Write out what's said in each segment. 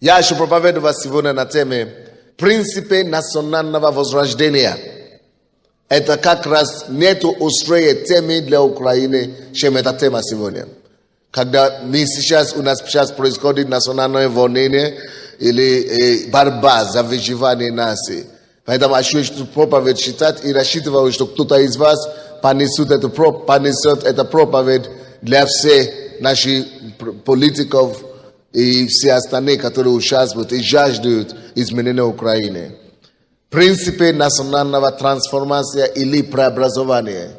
Я еще проповедовал сегодня на теме принципы национального возрождения. Это как раз нету острее темы для Украины, чем эта тема сегодня. Когда у нас сейчас происходит национальное волнение или борьба за выживание нации. Поэтому я хочу проповедь читать и рассчитываю, что кто-то из вас понесет эту проповедь для всех наших политиков и все остальные, которые участвуют и жаждут изменения Украины. Принципы национального трансформации или преобразования.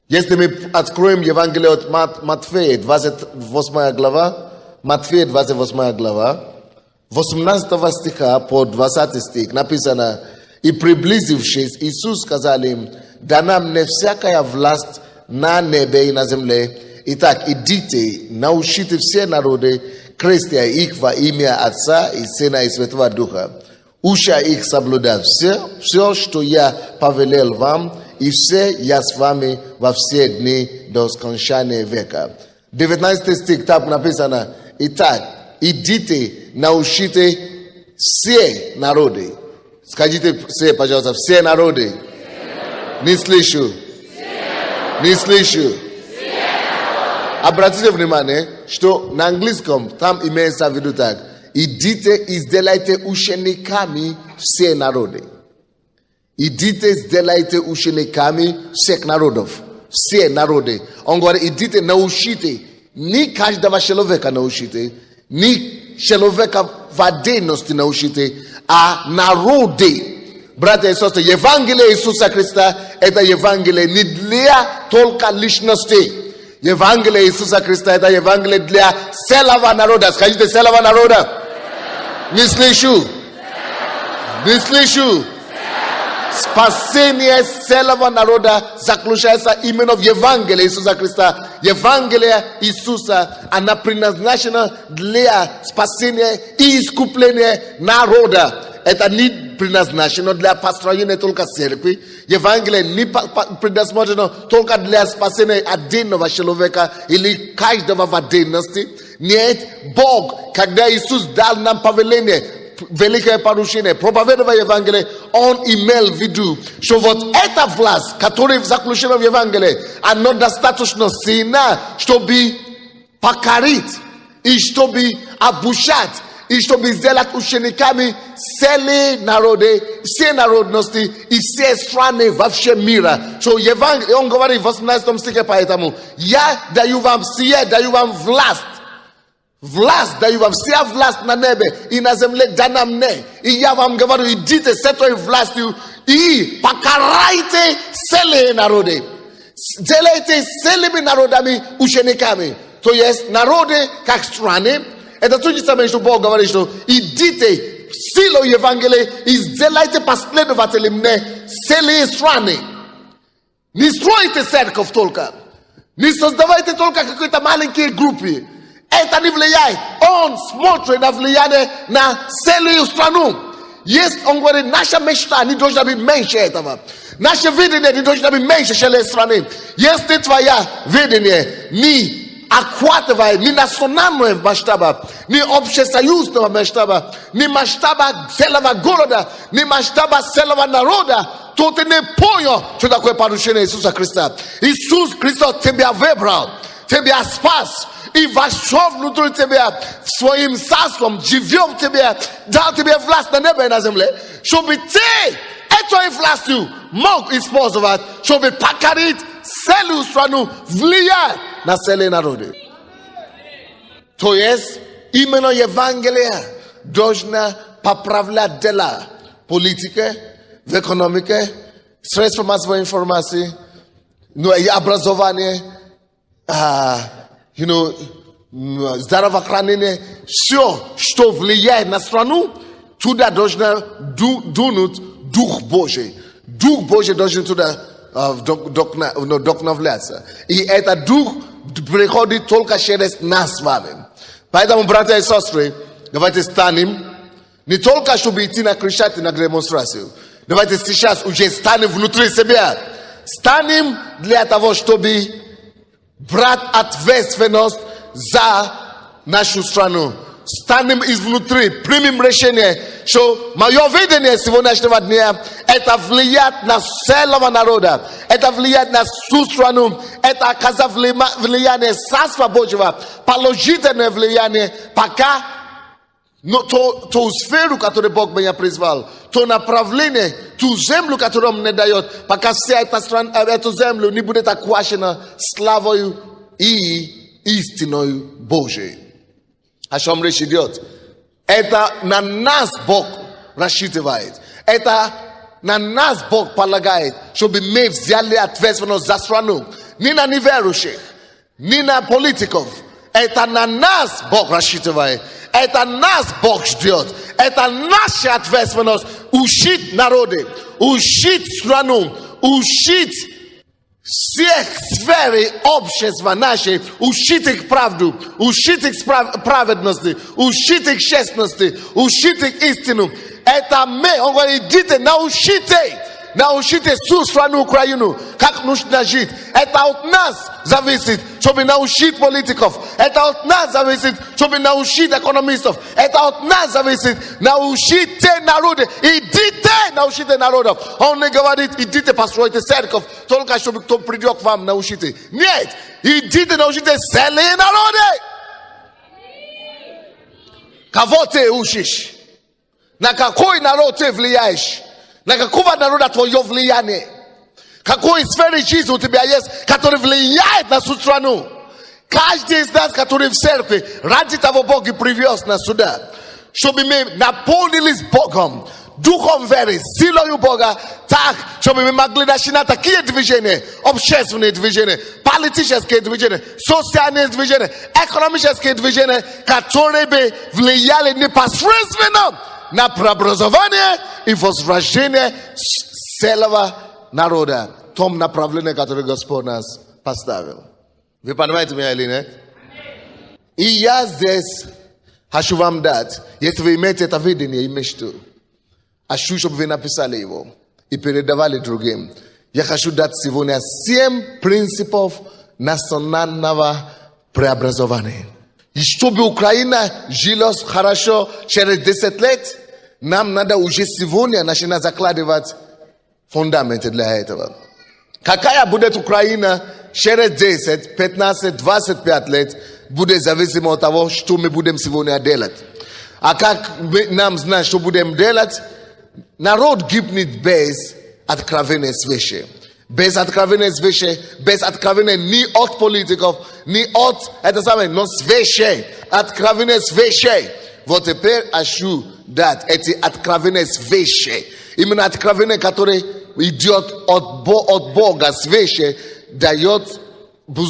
Если мы откроем Евангелие от Матфея, 28 глава, Матфея 28 глава, 18 стиха по 20 стих написано: «И приблизившись, Иисус сказал им: дана мне всякая власть на небе и на земле. Итак, идите, научите все народы, крестя их во имя Отца и Сына и Святого Духа, уча их соблюдать все, что я повелел вам, и все я с вами во все дни до скончания века». 19 стих там написано: «Итак, идите, научите все народы». Скажите все, пожалуйста, все народы. Не слышу. Не слышу. Обратите внимание, что на английском там имеется в виду так: идите и сделайте учениками все народы. Идите, сделайте учениками всех народов. Все народы. Он говорит: идите, научите. Не каждого человека научите, не человека в отдельности научите, а народы. Братья и сестры, Евангелие Иисуса Христа – это Евангелие не для только личностей. Евангелие Иисуса Христа – это Евангелие для целого народа. Скажите, целого народа. Не слышу. Не слышу. Спасение целого народа заключается именно в Евангелии Иисуса Христа. Евангелие Иисуса, она предназначена для спасения и искупления народа. Это не предназначено для построения только церкви. Евангелие не предназначено только для спасения отдельного человека или каждого в отдельности. Нет, Бог, когда Иисус дал нам повеление, великое поручение, проповедовать Евангелие, Он имел в виду, что вот эта власть, которая заключена в Евангелии, она достаточно сильна, чтобы покорить и чтобы обучать, и чтобы сделать учениками все народы, все народности и все страны во всем мире. Что Евангелие, он говорит в 18 стихе, поэтому я даю вам сие, даю вам власть. Власть даю вам, вся власть на небе и на земле дана мне. И я вам говорю, идите с этой властью и покарайте целые народы. Делайте целыми народами учениками. То есть народы как страны. Это то же самое, что Бог говорит, что идите силой Евангелия и сделайте последователями мне целые страны. Не стройте церковь только. Не создавайте только какие-то маленькие группы. Это не влияет. Он смотрит на влияние на целую страну. Есть, он говорит, наша мечта не должна быть меньше этого. Наше видение не должно быть меньше целой страны. Если твое видение не охватывает ни национального масштаба, ни общесоюзного масштаба, ни масштаба целого города, ни масштаба целого народа, то ты не понял, что такое поручение Иисуса Христа. Иисус Христос тебя выбрал, тебя спас и вошел внутрь тебя своим царством, живет в тебе, дал тебе власть на небе и на земле, чтобы ты этой властью мог использовать, чтобы покорить целую страну, влиять на целые народы. То есть, именно Евангелие должно поправлять дела политики, в экономике, средства массовой информации, и образование, здравоохранение, все, что влияет на страну, туда должно дунуть Дух Божий. Дух Божий должен туда вдохновляться. И этот Дух приходит только через нас с вами. Поэтому, братья и сестры, давайте станем, не только чтобы идти на кричать и на демонстрацию. Давайте сейчас уже станем внутри себя. Станем для того, чтобы брать ответственность за нашу страну. станем изнутри, примем решение, что мое видение сегодняшнего дня – это влиять на целого народа, это влиять на всю страну, это оказать влияние Царства Божьего, положительное влияние, пока ту сферу, которую Бог меня призвал, то направление, ту землю, которую Он мне дает, пока вся эта страна, эту землю не будет оквашена славою и истиною Божией. О чем речь идет? Это на нас Бог рассчитывает. Это на нас Бог полагает, чтобы мы взяли ответственность за страну. Не на неверующих, не на политиков. Это на нас Бог рассчитывает. Это нас Бог ждет. Это наша ответственность учить народы, учить страну, учить всех сфер общества нашей, учить их правду, учить их праведности, учить их честности, учить их истину. Это мы, он говорит, идите, научите всю страну Украину, как нужно жить. Это от нас зависит, чтобы научить политиков. Это от нас зависит, чтобы научить экономистов. Это от нас зависит, научите народы. Идите, научите народов. Он не говорит, идите, постройте церковь, только чтобы кто придет к вам, научите. Нет, идите, научите целые народы. Кого ты учишь? На какой народ ты влияешь? На какого народа твое влияние? Какой сферы жизни у тебя есть, который влияет на всю страну? Каждый из нас, который в церкви, ради того Бог и привез нас сюда, чтобы мы наполнились Богом, духом веры, силой Бога, так, чтобы мы могли начинать такие движения, общественные движения, политические движения, социальные движения, экономические движения, которые бы влияли непосредственно на преобразование и возрождение целого народа, в том направлении, которое Господь нас поставил. Вы понимаете меня или нет? И я здесь хочу вам дать, если вы имеете это видение и мечту, хочу, чтобы вы написали его и передавали другим. Я хочу дать сегодня 7 принципов национального преобразования. И чтобы Украина жила хорошо через 10 лет, нам надо уже сегодня начинать закладывать фундаменты для этого. Какая будет Украина через 10, 15, 25 лет, будет зависимо от того, что мы будем сегодня делать. А как нам знать, что будем делать? Народ гибнет без откровения свыше. Без откровения свыше, без откровения ни от политиков, ни от, это самое, но свыше, откровения свыше. Вот теперь хочу дать эти откровения свыше. Именно откровение, которое идет от Бога свыше, дает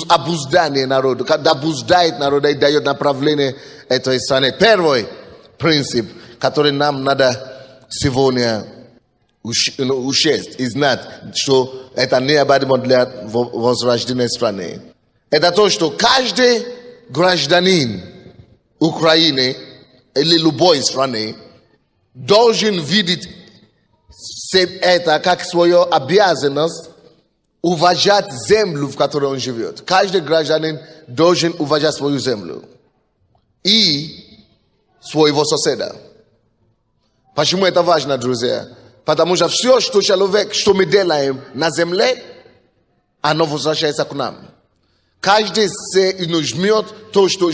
обуздание народу, обуздает народа и дает направление этой страны. Первый принцип, который нам надо сегодня учесть и знать, что это необходимо для возрождения страны. Это то, что каждый гражданин Украины или любой страны должен видеть это как свою обязанность уважать землю, в которой он живет. Каждый гражданин должен уважать свою землю и своего соседа. Почему это важно, друзья? Потому что все, что человек, что мы делаем на земле, оно возвращается к нам. Каждый жмет то, что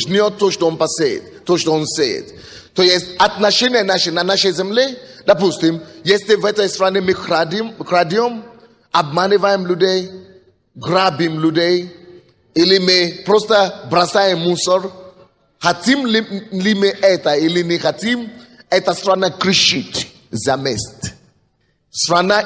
он посеет, то, что он сеет. То есть отношения наши на нашей земле, допустим, если в этой стране мы крадем, обманываем людей, грабим людей, или мы просто бросаем мусор, хотим ли мы это или не хотим, эта страна кричит за месть. Страна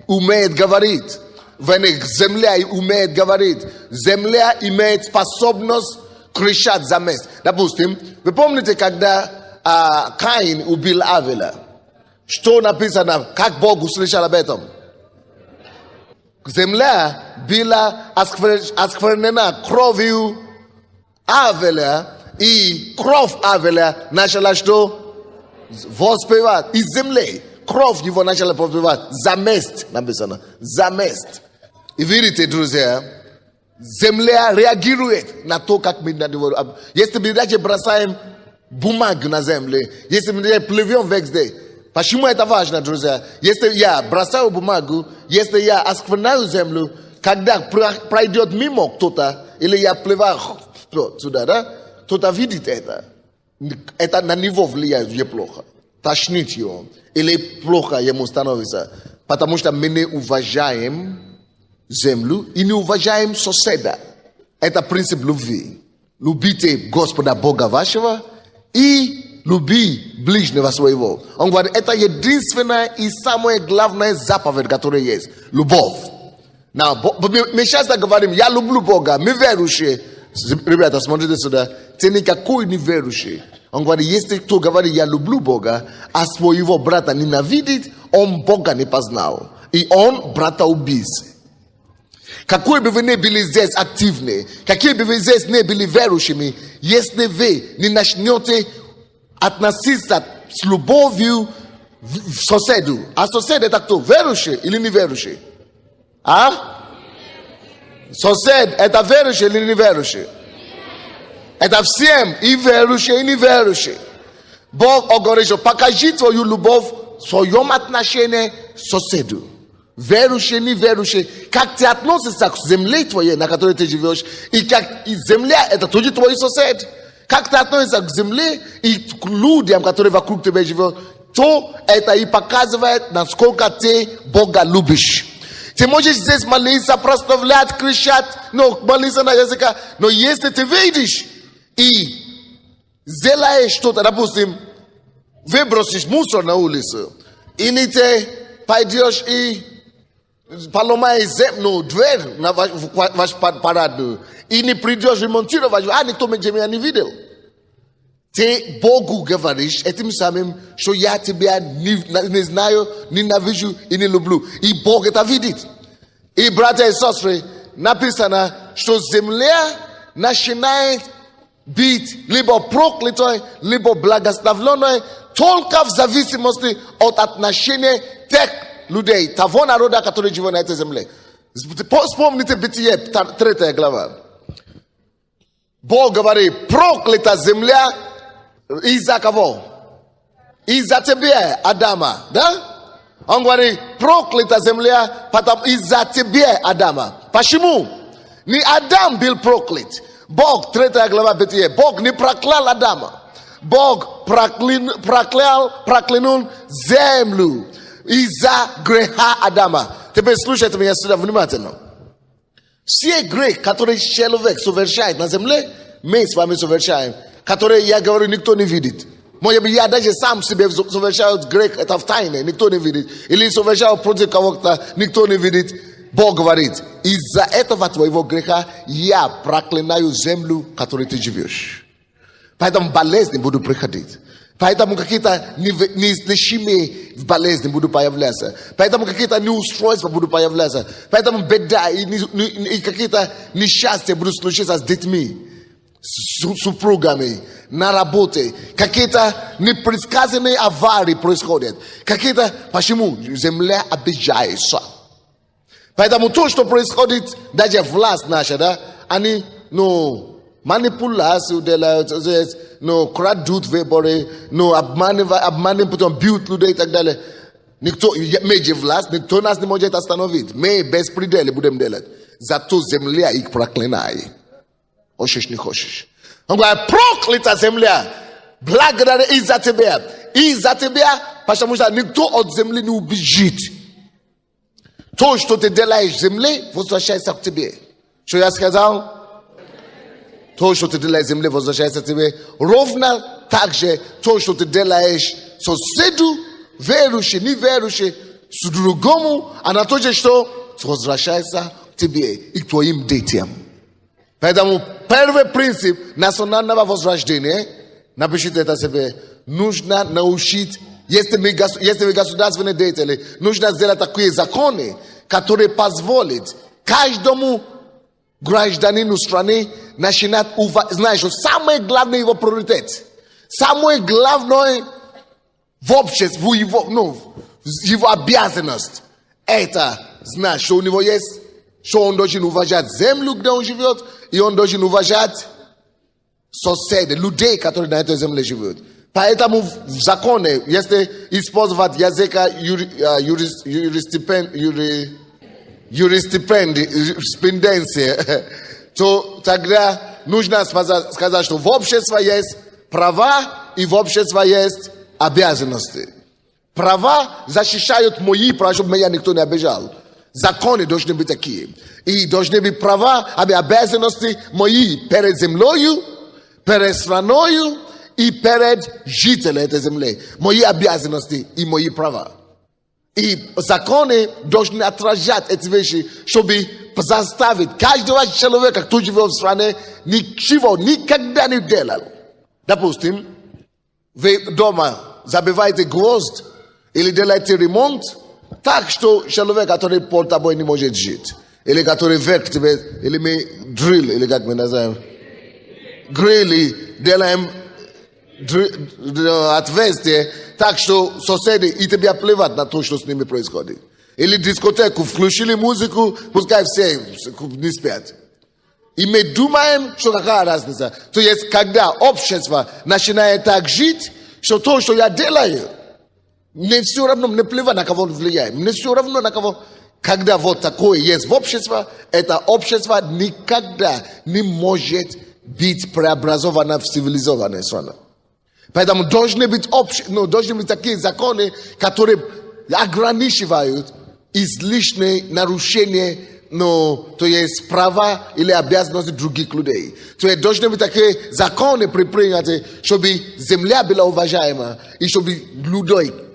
умеет говорить. Земля умеет говорить. Земля имеет способность кричать за месть. Допустим, вы помните, когда Каин убил Авеля? Что написано? Как Бог услышал об этом? Земля была осквернена кровью Авеля, и кровь Авеля начала что? Воспевать из земли. Кровь его начала воспевать. За месть написано. За месть. И видите, друзья, земля реагирует на то, как мы надеваем. Если мы даже бросаем bumag na земле, если мы плывем везде. Почему это важно, друзья? Если я бросаю бумагу, если я оскверняю землю, когда пройдет мимо кто-то, или я плываю сюда, да, кто-то видит это. Это на него влияет уже плохо. Тошнит его. Или плохо ему становится. Потому что мы не уважаем землю и не уважаем соседа. Это принцип любви. Любите Господа Бога вашего и люби ближнего своего. Он говорит, это единственная и самая главная заповедь, которая есть. Любовь. Мы часто говорим, я люблю Бога, мы верующие. Ребята, смотрите сюда. Ты никакой не верующий. Он говорит, если кто говорит, я люблю Бога, а своего брата ненавидит, он Бога не познал. И он брата убийцы. Какой бы вы ни были здесь активны, какие бы вы здесь не были верующими, если вы не начнете относиться с любовью к соседу. А сосед это кто? Верующий или неверующий? А? Сосед это верующий или неверующий? Это всем, и верующие, и неверующие. Бог говорит, что покажи твою любовь в своем отношении к соседу. Верующий, неверующий. Как ты относишься к земле твоей, на которой ты живешь, и как и земля, это тоже твой сосед. Как ты относишься к земле и к людям, которые вокруг тебя живут, то это и показывает, насколько ты Бога любишь. Ты можешь здесь молиться, прославлять, кричать, молиться на языке, но если ты видишь и сделаешь что-то, допустим, выбросишь мусор на улицу, и не ты пойдешь и поломаешь дверь на вашу парадную, и не придешь ремонтировать, никто меня не видел. Ты Богу говоришь этим самым, что я тебя не знаю, ненавижу и не люблю. И Бог это видит. И, братья и сестры, написано, что земля начинает быть либо проклятой, либо благословленной, только в зависимости от отношения тех людей, того народа, который живет на этой земле. Вспомните Бытие, 3 глава. Бог говорит, проклята земля из-за кого? Из-за тебя, Адама, да? Он говорит, проклята земля из-за тебя, Адама. Почему? Не Адам был проклят. Бог, 3 глава Бытие, Бог не проклял Адама. Бог проклянул землю из-за греха Адама. Теперь слушайте меня сюда внимательно. Все грехи, которые человек совершает на земле, мы с вами совершаем, которые, я говорю, никто не видит. Может быть, я даже сам себе совершаю грех, это в тайне, никто не видит. Или совершаю против кого-то, никто не видит. Бог говорит, из-за этого твоего греха я проклинаю землю, в которой ты живешь. Поэтому болезни будут приходить. Поэтому какие-то неизлечимые болезни будут появляться. Поэтому какие-то неустройства будут появляться. Поэтому беда и какие-то несчастья будут случиться с детьми, с супругами, на работе. Какие-то непредсказанные аварии происходят. Какие-то... Почему? Земля обижается. Поэтому то, что происходит, даже власть наша, да, они, манипуляцию делают, крадут выборы, обманывают, потом бьют людей и так далее. Никто, мы же власть, никто нас не может остановить. Мы без предела будем делать. Зато земля их проклинает. Хочешь, не хочешь. Он говорит, проклята земля, благодаря из-за тебя. Из-за тебя, потому что никто от земли не убежит. То, что ты делаешь в земле, возвращается к тебе. Что я сказал? То, что ты делаешь в земле, возвращается к тебе. Ровно так же, то, что ты делаешь соседу, верующий, неверующий, с другому, она тоже что? Возвращается к тебе и к твоим детям. Поэтому первый принцип национального возрождения, напишите это себе, нужно научить, если вы государственные деятели, нужно сделать такие законы, которые позволят каждому гражданину страны начинать знаешь, что самый главный его приоритет, самое главное в обществе, его обязанность, это знать, что у него есть, что он должен уважать землю, где он живет, и он должен уважать sąsiedy, ludzie, którzy na tej ziemi żyją. Поэтому в законе, если использовать языка юриспруденции, то тогда нужно сказать, что в обществе есть права и в обществе есть обязанности. Права защищают мои права, чтобы меня никто не обижал. Законы должны быть такие. И должны быть права, обязанности мои перед землей, перед страной и перед жителями этой земли. Мои обязанности и мои права. И законы должны отражать эти вещи, чтобы заставить каждого человека, кто живет в стране, ничего никогда не делал. Допустим, вы дома забиваете гвоздь или делаете ремонт, так что человек, который под тобой не может жить, или который вверх тебе, или мы дрилл, или как мы называем, грилли, делаем отверстие, так что соседи и тебе плевать на то, что с ними происходит. Или дискотеку, включили музыку, пускай все не спят. И мы думаем, что какая разница. То есть, когда общество начинает так жить, что то, что я делаю, мне все равно, мне плевать, на кого он влияет. Мне все равно, на кого. Когда вот такое есть в обществе, это общество никогда не может быть преобразовано в цивилизованную страну. Поэтому должны быть такие законы, которые ограничивают излишние нарушения, то есть права или обязанности других людей. То есть должны быть такие законы предприняты, чтобы земля была уважаема, и чтобы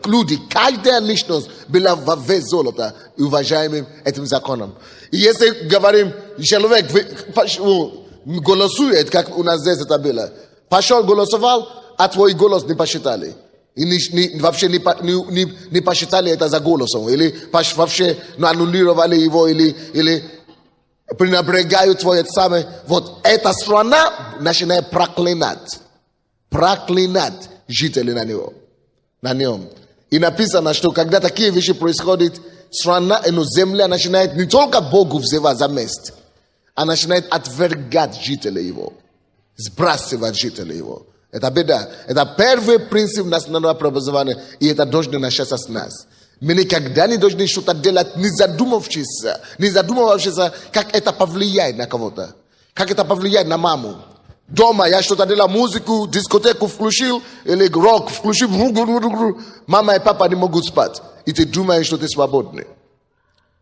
люди, каждая личность была во вес золота и уважаемым этим законом. И если говорим, человек голосует, как у нас здесь это было, пошел голосовал, а твой голос не посчитали. И вообще не посчитали это за голосом. Или вообще аннулировали его, или пренебрегают твое самое. Вот эта страна начинает проклинать жителей на нем. И написано, что когда такие вещи происходят, страна, земля начинает не только Богу взывать за месть, а начинает отвергать жителей его, сбрасывать жителей его. Это беда. Это первый принцип национального преобразования, и это должно начаться с нас. Мы никогда не должны что-то делать, не задумавшись, как это повлияет на кого-то. Как это повлияет на маму. Дома я что-то делал, музыку, дискотеку включил, или рок включил, мама и папа не могут спать. И ты думаешь, что ты свободный.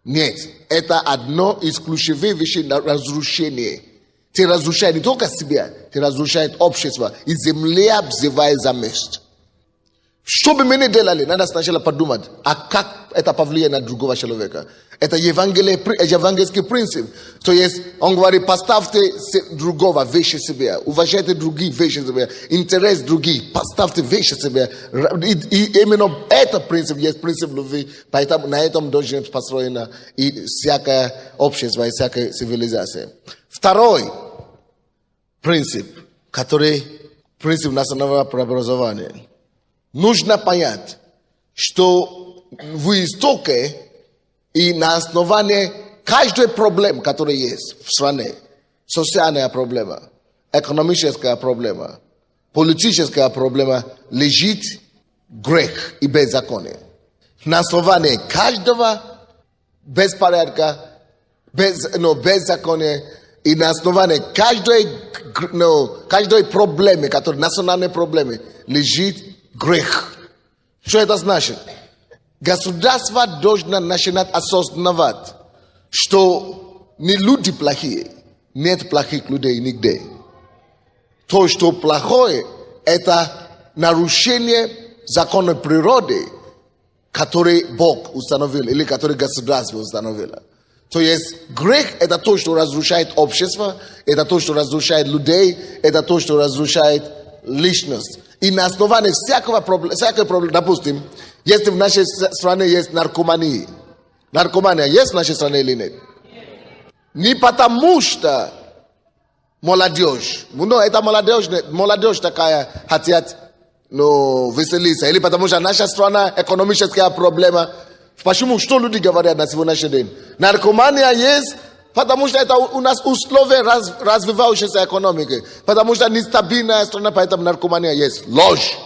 Нет, это одно из ключевых вещей на разрушение. Ты разрушаешь не только себя, ты разрушаешь общество. И земля взывает за месть. Что бы мы ни делали, надо сначала подумать, а как это повлияет на другого человека. Это евангельский принцип. То есть, он говорит, поставьте другого выше себя, уважайте других выше себя, интерес других, поставьте выше себя. И именно этот принцип есть принцип любви, поэтому на этом должен построено и всякое общество, и всякая цивилизация. Второй принцип, принцип национального преобразования. Нужно понять, что в истоке и на основании каждой проблемы, которая есть в стране, социальная проблема, экономическая проблема, политическая проблема, лежит грех и беззаконие. На основании каждого беспорядка, беззакония и на основании каждой проблемы, национальной проблемы, лежит грех. Что это значит? Государство должно начинать осознавать, что не люди плохие, нет плохих людей нигде. То, что плохое, это нарушение закона природы, который Бог установил или который государство установило. То есть грех – это то, что разрушает общество, это то, что разрушает людей, это то, что разрушает личность. И на основании всякой проблемы, допустим, если в нашей стране есть наркомания есть в нашей стране или нет? Не потому что молодежь, это молодежь такая хотят веселиться, или потому что наша страна экономическая проблема. Почему? Что люди говорят на сегодняшний день? Наркомания есть, Потому что это у нас условия развивающейся экономики. Потому что нестабильная страна, поэтому наркомания есть. Ложь.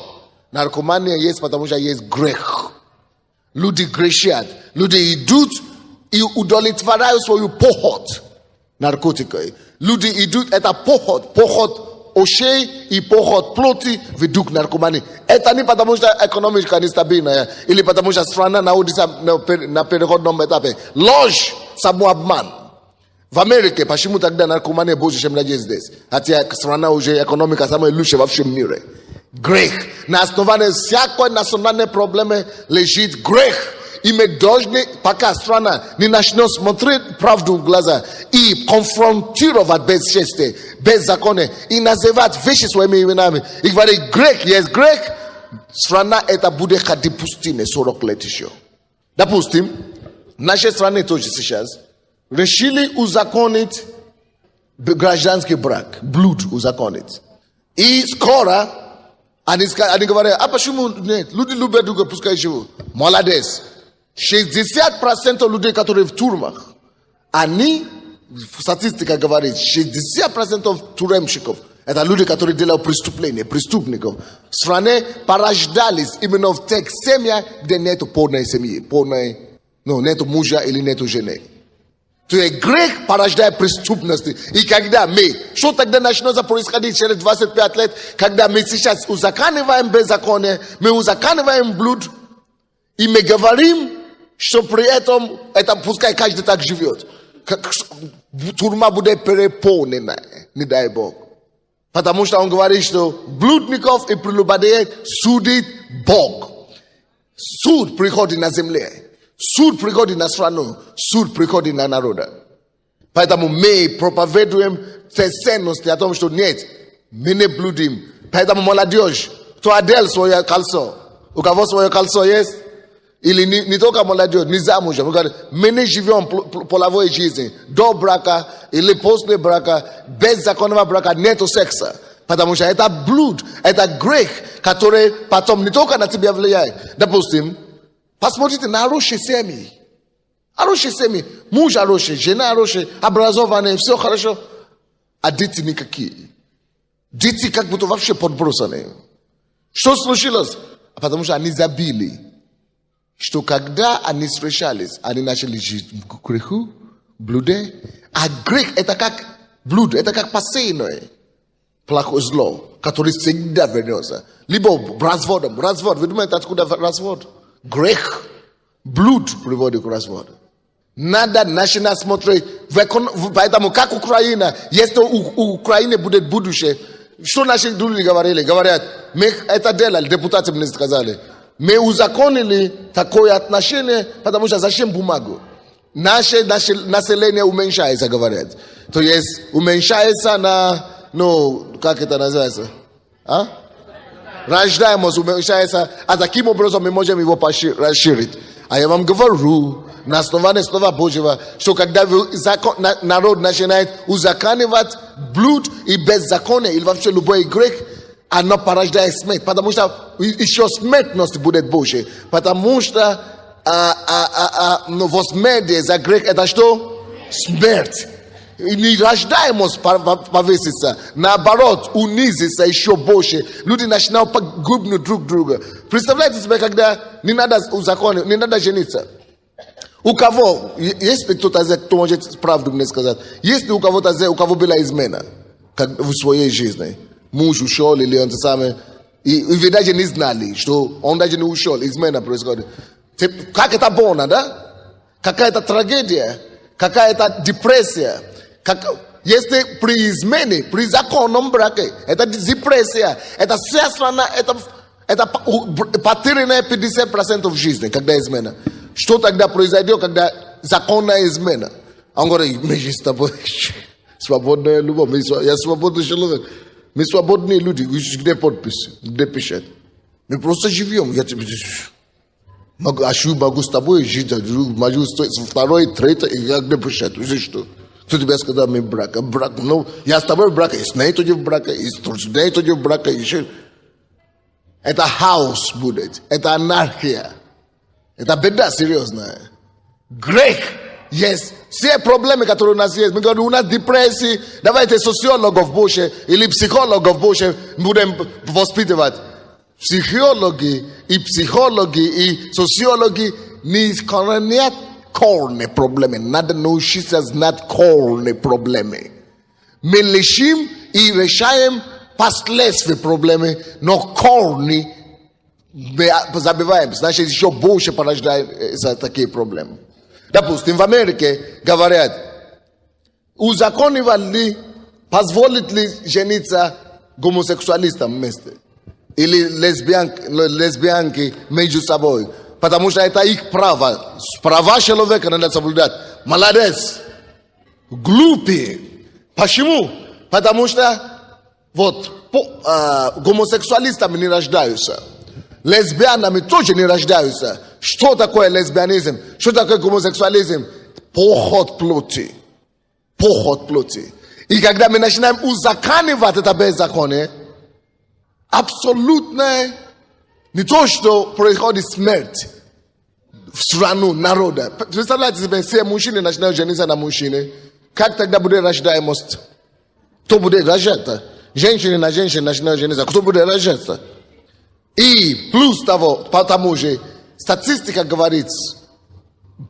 Наркомания есть, потому что есть грех. Люди грешат. Люди идут и удовлетворяют свою похоть наркотикой. Люди идут, это похоть ушей и похоть плоти ведут к наркомании. Это не потому что экономика нестабильная, или потому что страна находится на переходном этапе. Ложь, самообман. В Америке почему тогда наркомания больше, чем здесь? Хотя страна уже экономика самая лучшая во всем мире. Грех. На основании всякой национальной проблемы лежит грех. И мы должны, пока страна не начнет смотреть правду в глаза и конфронтировать безчестие, беззаконие, и называть вещи своими именами, и говорить, грех есть грех, страна это будет допустимо 40 лет еще. Допустим, в нашей стране тоже сейчас решили узаконить гражданский брак, блуд узаконить. И скоро они говорят, а почему нет? Люди любят друга, пускай живут. Молодец. 60% людей, которые в тюрьмах, они, статистика говорит, 60% тюремщиков, это люди, которые делают преступления, преступников. В стране порождались именно в тех семьях, где нету полной семьи, нету мужа или нету жены. То есть грех порождает преступности. И когда мы, что тогда начнется происходить через 25 лет, когда мы сейчас узаканиваем беззаконие, мы узаканиваем блуд, и мы говорим, что при этом, это пускай каждый так живет. Тюрьма будет переполнена, не дай Бог. Потому что он говорит, что блудников и прелюбодеев судит Бог. Суд приходит на земле. Суд приходит на страну. Суд приходит на народа. Поэтому мы проповедуем те ценности о том, что нет, мы не блудим. Поэтому молодежь, кто одел свое кольцо, у кого свое кольцо есть? Или не только молодежь, не замужем. Мы не живем половой жизнью. До брака или после брака, без законного брака нету секса. Потому что это блуд, это грех, который потом не только на тебя влияет. Допустим, посмотрите на хорошие семьи. Хорошие семьи. Муж хороший, жена хорошая, образованные, все хорошо. А дети никакие. Дети как будто вообще подбросаны. Что случилось? Потому что они забили. Что когда они встречались, они начали жить в греху, блуде. А грех это как блуд, это как посеянное плохое зло, которое всегда вернется. Либо разводом. Развод, вы думаете, откуда развод? Грех, блуд приводит к разводу. Надо начинать смотреть, поэтому как Украина, если у Украины будет будущее, что наши люди говорили? Говорят, мы это делали, депутаты мне сказали. Мы узаконили такое отношение, потому что зачем бумагу? Наше население уменьшается, говорят. То есть уменьшается на, как это называется? Рождаемость уменьшается, а таким образом мы можем его расширить. А я вам говорю, на основании Слова Божьего, что когда народ начинает узаконивать блуд и беззаконие, или вообще любой грех, оно порождает смерть, потому что еще смертность будет больше. Потому что возмездие за грех это что? Смерть. И не рождаемость повесится. Наоборот, унизится еще больше. Люди начинают погубить друг друга. Представляете себе, когда не надо узаконить, не надо жениться. У кого, если кто-то кто может правду мне сказать, если у кого-то у кого была измена в своей жизни, муж ушел или он самый, и вы даже не знали, что он даже не ушел, измена происходит. Как это больно, да? Какая-то трагедия, какая-то депрессия. Если при измене, при законном браке, это депрессия, это вся страна, это потерянная 50% в жизни, когда измена. Что тогда произойдет, когда законная измена? Он говорит, мы же с тобой свободная любовь, я свободный человек. Мы свободные люди. Где подпись? Где пишет? Мы просто живем. Я тебе могу с тобой жить. Могу второй, третий. И где пишет? Что? Кто тебе сказал, мы брак? Брак? Я с тобой в браке. И с ней тоже в браке. И с ней тоже в браке. Это хаос будет. Это анархия. Это беда серьезная. Грех есть Все проблемы, которые у нас есть, мы говорим, у нас депрессии, давайте социологов больше или психологов больше будем воспитывать. Психологи, и социологи не искоренят корни проблемы. Надо научиться знать корни проблемы. Мы лечим и решаем последствия проблемы, но корни забиваем. Значит, еще больше порождается такие проблемы. Допустим, в Америке говорят, узаконивать ли, позволит ли жениться гомосексуалистам вместе? Или лесбиянки между собой. Потому что это их право. Права человека надо соблюдать. Молодец. Глупые. Почему? Потому что гомосексуалистами не рождаются. Лесбиянами тоже не рождаются. Что такое лесбиянизм? Что такое гомосексуализм? Похоть плоти. Похоть плоти. И когда мы начинаем узаконивать это беззаконие, абсолютно не то, что происходит смерть в страну, народа. Представляете себе, все мужчины начинают жениться на мужчине. Как тогда будет рождаемость? Кто будет рожать? Женщины на женщин начинают жениться. Кто будет рожаться? И плюс того, потому же, статистика говорит,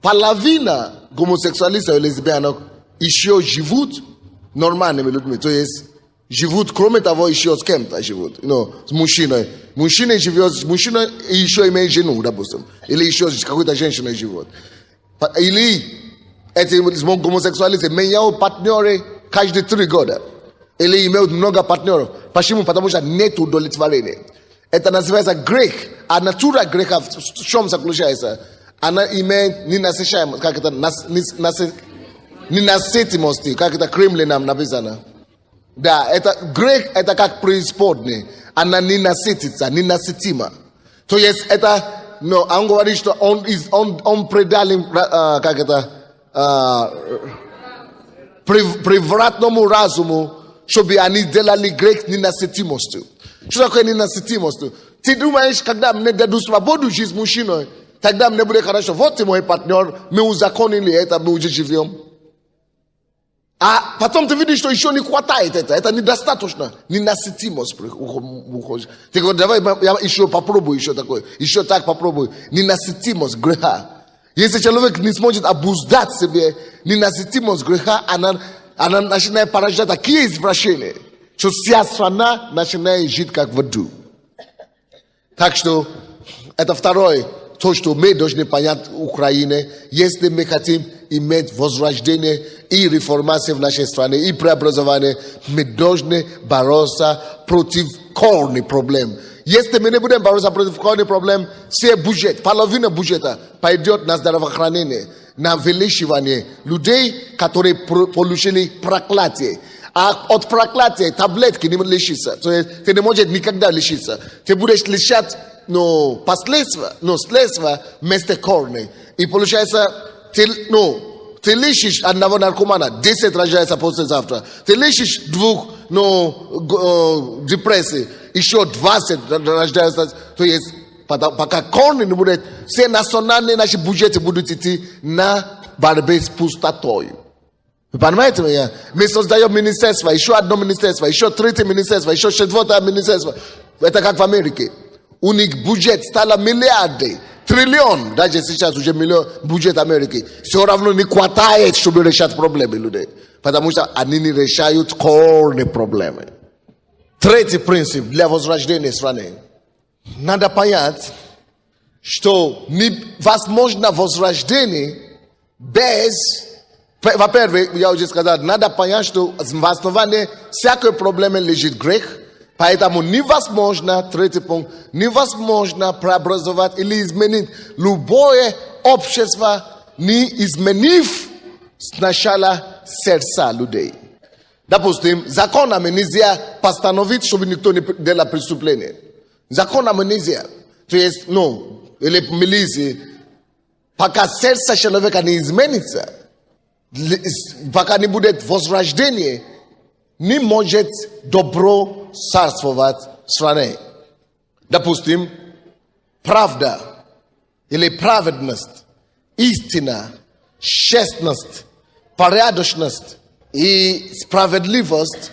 половина гомосексуалистов и лесбиянок еще живут нормальными людьми. То есть, живут, кроме того, еще с кем-то живут. С мужчиной. Мужчина живет с мужчиной и еще имеет жену, допустим. Или еще с какой-то женщиной живет. Или эти гомосексуалисты меняют партнеры каждые 3 года. Или имеют много партнеров. Почему? Потому что нет удовлетворения. Это называется грех. А натура греха в чем заключается? Она имеет ненасыщаемость. Как это? Ненасытимости. Как это Кремле нам написано. Да, это грех, это как преисподней. Она не насытится, не насытима. То есть это, он говорит, что он предал им, как это, превратному разуму, чтобы они делали грех ненасытимостью. Что такое ненасытимостью? Ты думаешь, когда мне дадут свободу жить с мужчиной, тогда мне будет хорошо. Вот ты мой партнер, мы узаконили это, мы уже живем. А потом ты видишь, что еще не хватает это недостаточно. Ненасытимость уходит. Ты говоришь, давай я еще попробую, еще такое. Еще так попробую. Ненасытимость греха. Если человек не сможет обуздать себе ненасытимость греха, она начинает порождать такие извращения, что вся страна начинает жить как в аду. Так что это второе. То, что мы должны понять в Украине, если мы хотим иметь возрождение и реформацию в нашей стране, и преобразование, мы должны бороться против корней проблем. Если мы не будем бороться против корней проблем, все бюджет, половина бюджета пойдет на здравоохранение, на вылечивание людей, которые получили проклятие. А от проклятия таблетки не лечиться. То есть ты не можешь никогда лечиться. Ты будешь лечать следствия вместо корней. И получается, ты лечишь одного наркомана, 10 рождается послезавтра. Ты лечишь 2 депрессий, еще 20 рождаются. То есть, пока корни не будет, все национальные наши бюджеты будут идти на борьбу с пустотой. Вы понимаете меня? Мы создаем министерство, еще одно министерство, еще 3 министерство, еще 4 министерство. Это как в Америке. У них бюджет стало миллиарды, триллион, даже сейчас уже миллион бюджет Америки. Все равно не хватает, чтобы решать проблемы людей. Потому что они не решают корни проблемы. 3 принцип для возрождения страны. Надо понять, что невозможно возрождение без... Во-первых, я уже сказал, надо понять, что в основании всякой проблемы лежит грех. Поэтому невозможно, 3 пункт, невозможно преобразовать или изменить любое общество, не изменив сначала сердца людей. Допустим, законами нельзя постановить, чтобы никто не делал преступление. Законами нельзя. То есть, или милиции, пока сердце человека не изменится, пока не будет возрождения, не может добро царствовать в стране. Допустим, правда или праведность, истина, честность порядочность и справедливость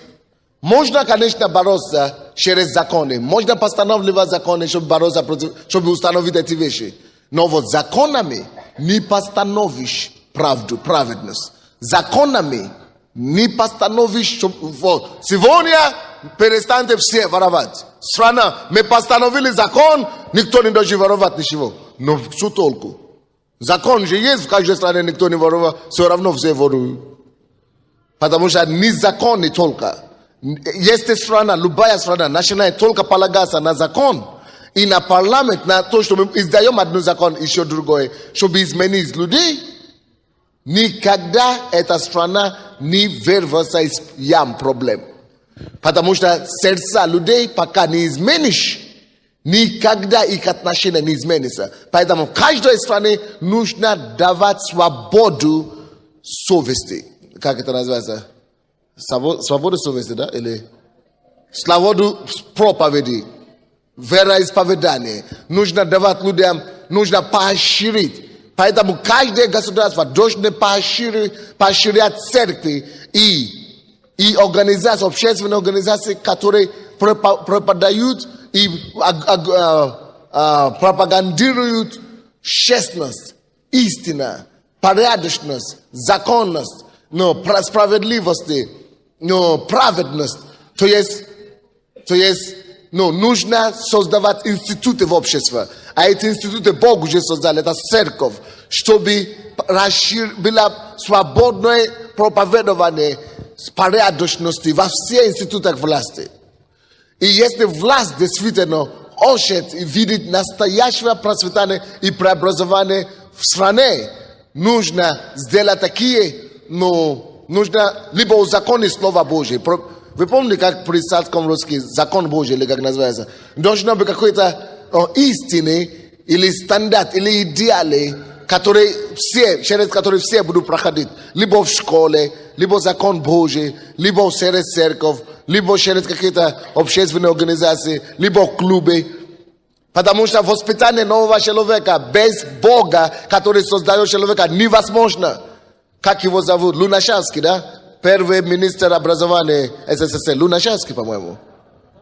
можно, конечно, бороться через законы. Можно постанавливать законы, чтобы бороться против, чтобы установить эти вещи. Но вот законами не постановишь правду, праведность. Законами не постановишь, вот, сегодня перестаньте все воровать. Страна, мы постановили закон, никто не должен воровать ничего. Но что толку? Закон же есть в каждой стране, никто не воровал, все равно все воруют. Потому что не закон, не только. Если страна, любая страна, начинает только полагаться на закон и на парламент, на то, что мы издаем один закон, еще другой, чтобы изменить людей, никогда эта страна не вырвется из ям проблем. Потому что сердца людей пока не изменишь, никогда их отношения не изменятся. Поэтому в каждой стране нужно давать свободу совести. Как это называется? Свободу совести, да? Или свободу проповеди. Вероисповедание. Нужно давать людям, нужно поощрить. Поэтому каждое государство должно поощрять церкви и организации, общественные организации, которые преподают и пропагандируют честность, истина, порядочность, законность, справедливость, праведность. То есть нужно создавать институты в обществе. А эти институты Бог уже создал, это церковь, чтобы было свободное проповедование порядочности во всех институтах власти. И если власть действительно хочет видеть настоящее процветание и преобразование в стране, нужно сделать такие, нужно либо узаконить Слово Божие. Вы помните, как при царском русском закон Божий, или как называется? Должно быть какой-то истины, или стандарт, или идеалы, через которые все будут проходить. Либо в школе, либо закон Божий, либо через церковь, либо через какие-то общественные организации, либо клубы. Потому что воспитание нового человека без Бога, который создает человека, невозможно. Как его зовут? Луначарский, да? Первый министр образования СССР. Луначарский, по-моему.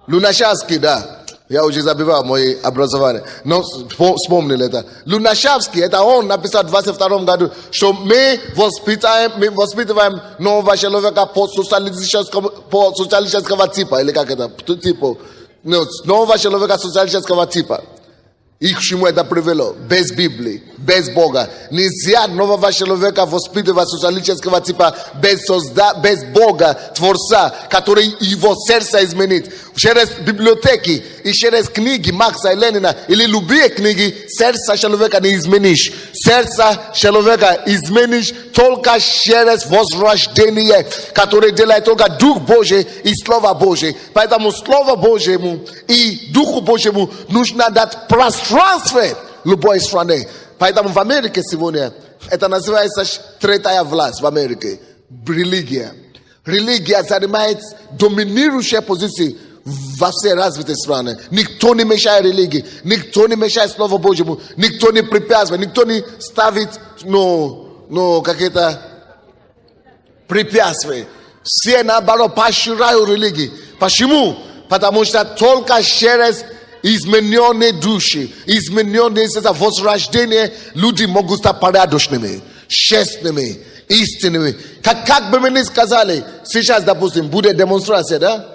Луначарский, да. Я уже забивал мое образование. Но вспомнили это. Луначарский, это он написал в 22 году, что мы воспитываем нового человека по социалистического типа. Или как это? Типа. Нового человека социалистического типа. И к чему это привело? Без Библии, без Бога. Нельзя нового человека воспитывать социалистического типа без Бога, Творца, который его сердце изменит. Через библиотеки и через книги Маркса и Ленина или любые книги сердце человека не изменишь. Сердце человека изменишь только через возрождение, которое делает только Дух Божий и Слово Божие. Поэтому Слово Божьему и Духу Божьему нужно дать пространство любой стране. Поэтому в Америке сегодня это называется третья власть в Америке. Религия. Религия занимает доминирующие позиции во все развитые страны. Никто не мешает религии, никто не мешает Слову Божьему, никто не препятствует, никто не ставит какие-то препятствия. Все наоборот поощряют религии. Почему? Потому что только через измененные души, измененные возрождение, люди могут стать порядочными, честными, истинными. Как бы мы ни сказали, сейчас, допустим, будет демонстрация, да?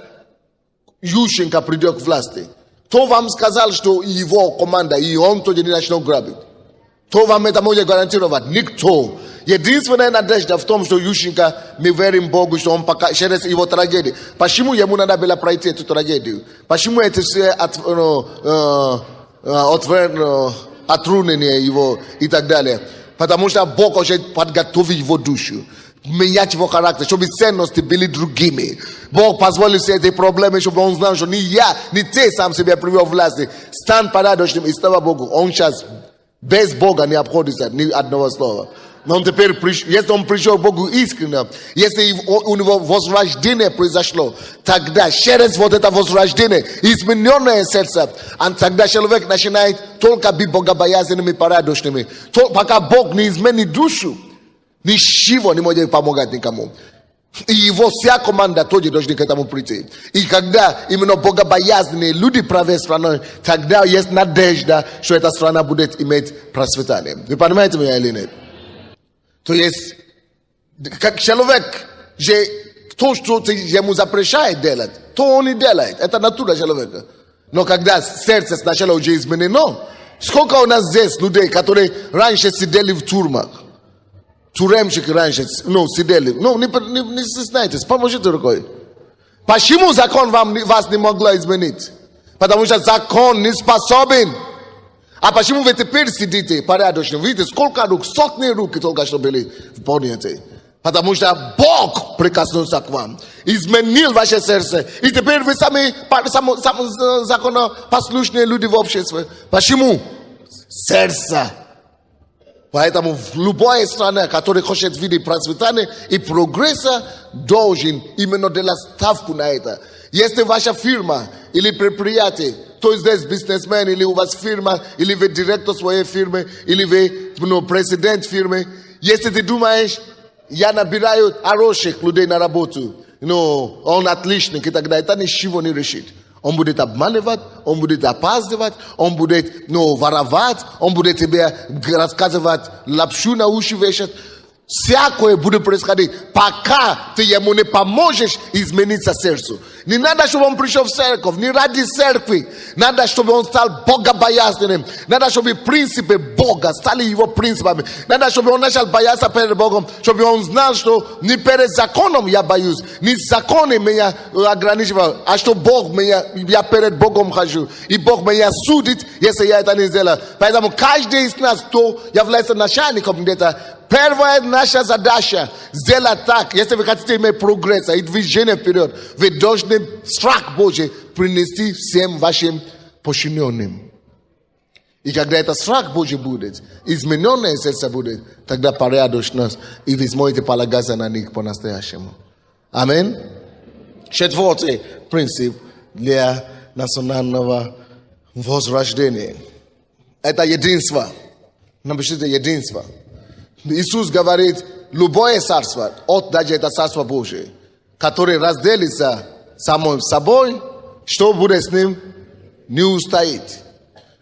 Ющенко придет к власти. Кто вам сказал, что его команда, и он тоже не начнет грабить? Кто вам это может гарантировать? Никто. Единственная надежда в том, что Ющенко, мы верим Богу, что он пока через его трагедию. Почему ему надо было пройти эту трагедию? Почему эти все отрунения его и так далее? Потому что Бог хочет подготовить его душу, менять его характер, чтобы ценности были другими. Бог позволил все эти проблемы, чтобы он знал, что не я, не ты сам себя привел в власти. Стань порядочным и слава Богу. Он сейчас без Бога не обходится ни одного слова. Но он теперь, если он пришел к Богу искренне, если у него возрождение произошло, тогда через вот это возрождение, измененное сердце, тогда человек начинает только быть богобоязненным и порядочным. Пока Бог не изменит душу, Ничего не может помогать никому. И его вся команда тоже должны к этому прийти. И когда именно богобоязненные люди правят страной, тогда есть надежда, что эта страна будет иметь процветание. Вы понимаете меня или нет? То есть, как человек же то, что ты ему запрещает делать, то он и делает. Это натура человека. Но когда сердце сначала уже изменено, сколько у нас здесь людей, которые раньше сидели в тюрьмах? Тюремщики раньше, сидели. Не стесняйтесь, поможите рукой. Почему закон вас не могло изменить? Потому что закон не способен. А почему вы теперь сидите порядочно? Видите, сколько рук, сотни рук только что были подняты. Потому что Бог прикоснулся к вам, изменил ваше сердце. И теперь вы сами законопослушные люди в обществе. Почему? Сердце. Поэтому в любой стране, которая хочет видеть процветания и прогресса, должен именно делать ставку на это. Если ваша фирма или предприятие, то здесь бизнесмен, или у вас фирма, или вы директор своей фирмы, или вы президент фирмы, если ты думаешь, я набираю хороших людей на работу, он отличник и так далее, это ничего не решит. Он будет обманывать, он будет опаздывать, он будет воровать, он будет тебе рассказывать лапшу на уши вешать. Всякое будет происходить, пока ты ему не поможешь измениться сердцу. Не надо, чтобы он пришел в церковь, не ради церкви. Надо, чтобы он стал богобоязненным. Надо, чтобы принципы Бога стали его принципами. Надо, чтобы он начал бояться перед Богом, чтобы он знал, что не перед законом я боюсь, не законы меня ограничивают, а что я перед Богом хожу. И Бог меня судит, если я это не сделаю. Поэтому каждый из нас, кто является начальником где-то, первая наша задача сделать так, если вы хотите иметь прогресс и движение вперед, вы должны страх Божий принести всем вашим подчиненным. И когда этот страх Божий будет, измененное сердце будет, тогда порядочность, и вы сможете полагаться на них по-настоящему. Аминь. Четвертый принцип для национального возрождения. Это единство. Напишите единство. Иисус говорит, любое царство, даже это царство Божие, которое разделится самим собой, что будет с ним, не устоит.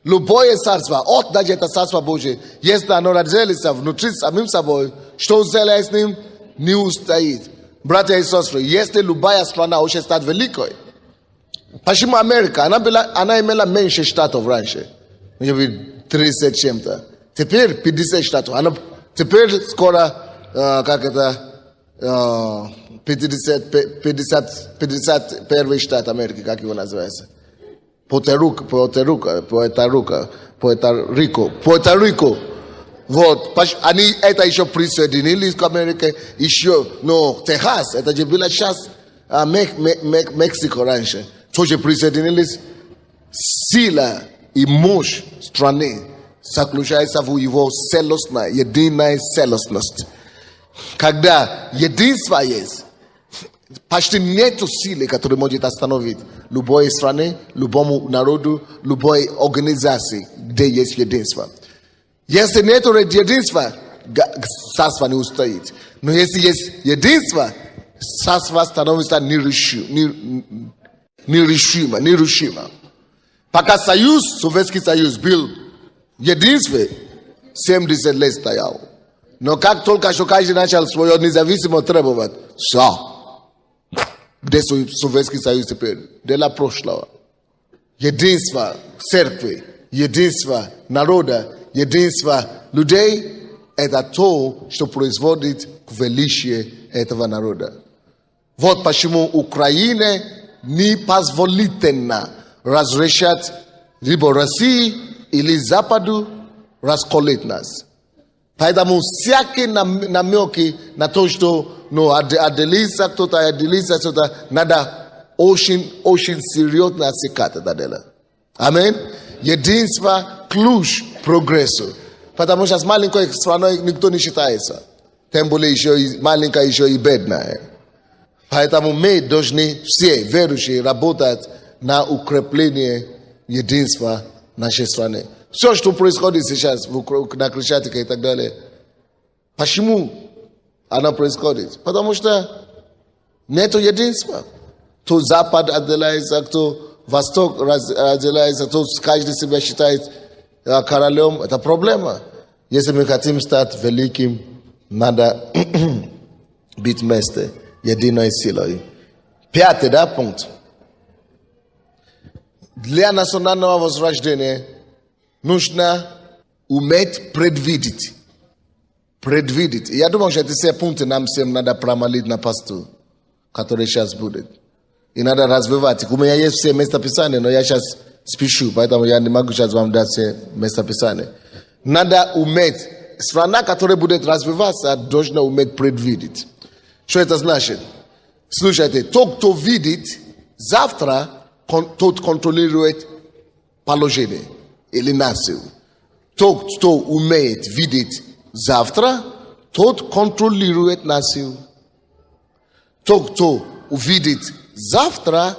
Любое царство, даже это царство Божие, если оно разделится внутри самим собой, что сделает с ним, не устоит. Братья и сестры, если любая страна хочет стать великой, почему Америка, она имела меньше штатов раньше, 30 чем-то, теперь 50 штатов, теперь скоро, 51 штат Америки, как его называется? Пуэрто-Рико. Вот, они это еще присоединились к Америке, еще, но Техас, это же была часть Мексико раньше, тоже присоединились. Сила и мощь страны заключается в его целостной, единой целостности. Когда единство есть, почти нету силы, которая может остановить любой страны, любому народу, любой организации, где есть единство. Если нету единства, царство не устоит. Но если есть единство, царство становится нерушимо. Пока Советский Союз был единстве, 70 лет стоял. Но как только что каждый начал свое независимость требовать, все. Где Советский Союз теперь? Дело прошлого. Единство церкви, единство народа, единство людей – это то, что производит величие этого народа. Вот почему Украине не позволительно разрешать либо России или Западу расколоть нас. Поэтому всякие намеки на то, что отделиться кто-то, надо очень серьезно отсекать это дело. Аминь. Единство – ключ к прогрессу. Потому что с маленькой страной никто не считается. Тем более еще маленькая, еще и бедная. Поэтому мы должны все верующие работать на укрепление единства нашей страны. Все, что происходит сейчас на Крещатике и так далее. Почему она происходит. Потому что нету единства. То Запад отделяется, кто Восток разделяется, то каждый себя считает королем. Это проблема. Если мы хотим стать великим, надо быть вместе, единой силой. 5, пункт. Для национального возрождения нужно уметь предвидеть. Предвидеть. Я думаю, что эти все пункты нам всем надо промолить на посту, который сейчас будет. И надо развивать их. У меня есть все местописания, но я сейчас спешу, поэтому я не могу сейчас вам дать все местописания. Надо уметь. Страна, которая будет развиваться, должна уметь предвидеть. Что это значит? Слушайте, тот, кто видит, завтра тот контролирует положение или нацию. Тот, кто умеет видеть завтра, тот контролирует нацию. Тот, кто увидит завтра,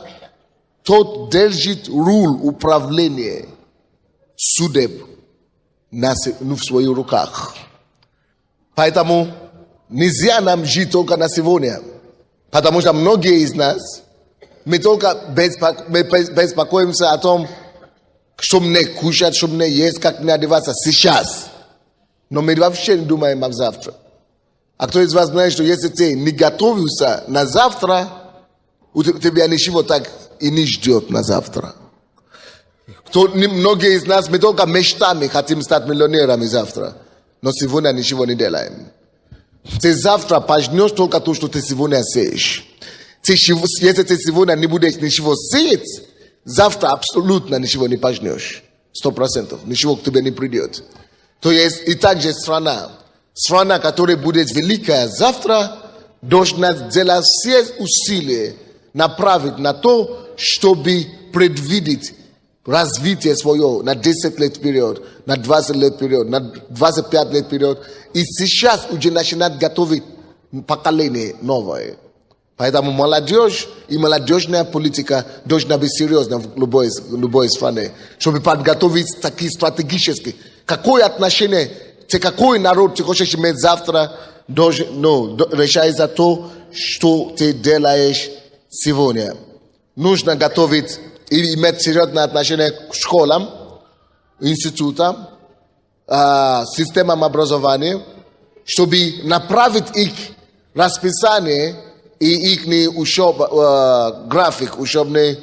тот держит руль управления судеб в своих руках. Поэтому нельзя нам жить только на сегодня. Потому что многие из нас, мы только беспокоимся о том, что мне кушать, что мне есть, как мне одеваться сейчас. Но мы вообще не думаем о завтра. А кто из вас знает, что если ты не готовишься на завтра, у тебя ничего так и не ждет на завтра. Многие из нас, мы только мечтами хотим стать миллионерами завтра. Но сегодня ничего не делаем. Ты завтра пожнешь только то, что ты сегодня сеешь. Если ты сегодня не будешь ничего сеять, завтра абсолютно ничего не пожнешь. 100%. Ничего к тебе не придет. То есть и также страна. Страна, которая будет великая завтра, должна сделать все усилия направить на то, чтобы предвидеть развитие свое на 10 лет вперед, на 20 лет вперед, на 25 лет вперед. И сейчас уже начинать готовить поколение новое. Поэтому молодежь и молодежная политика должна быть серьезна в любой стране, чтобы подготовить такие стратегические. Какое отношение, какой народ ты хочешь иметь завтра, решается то, что ты делаешь сегодня. Нужно готовить и иметь серьезное отношение к школам, институтам, системам образования, чтобы направить их расписание и их график, учебный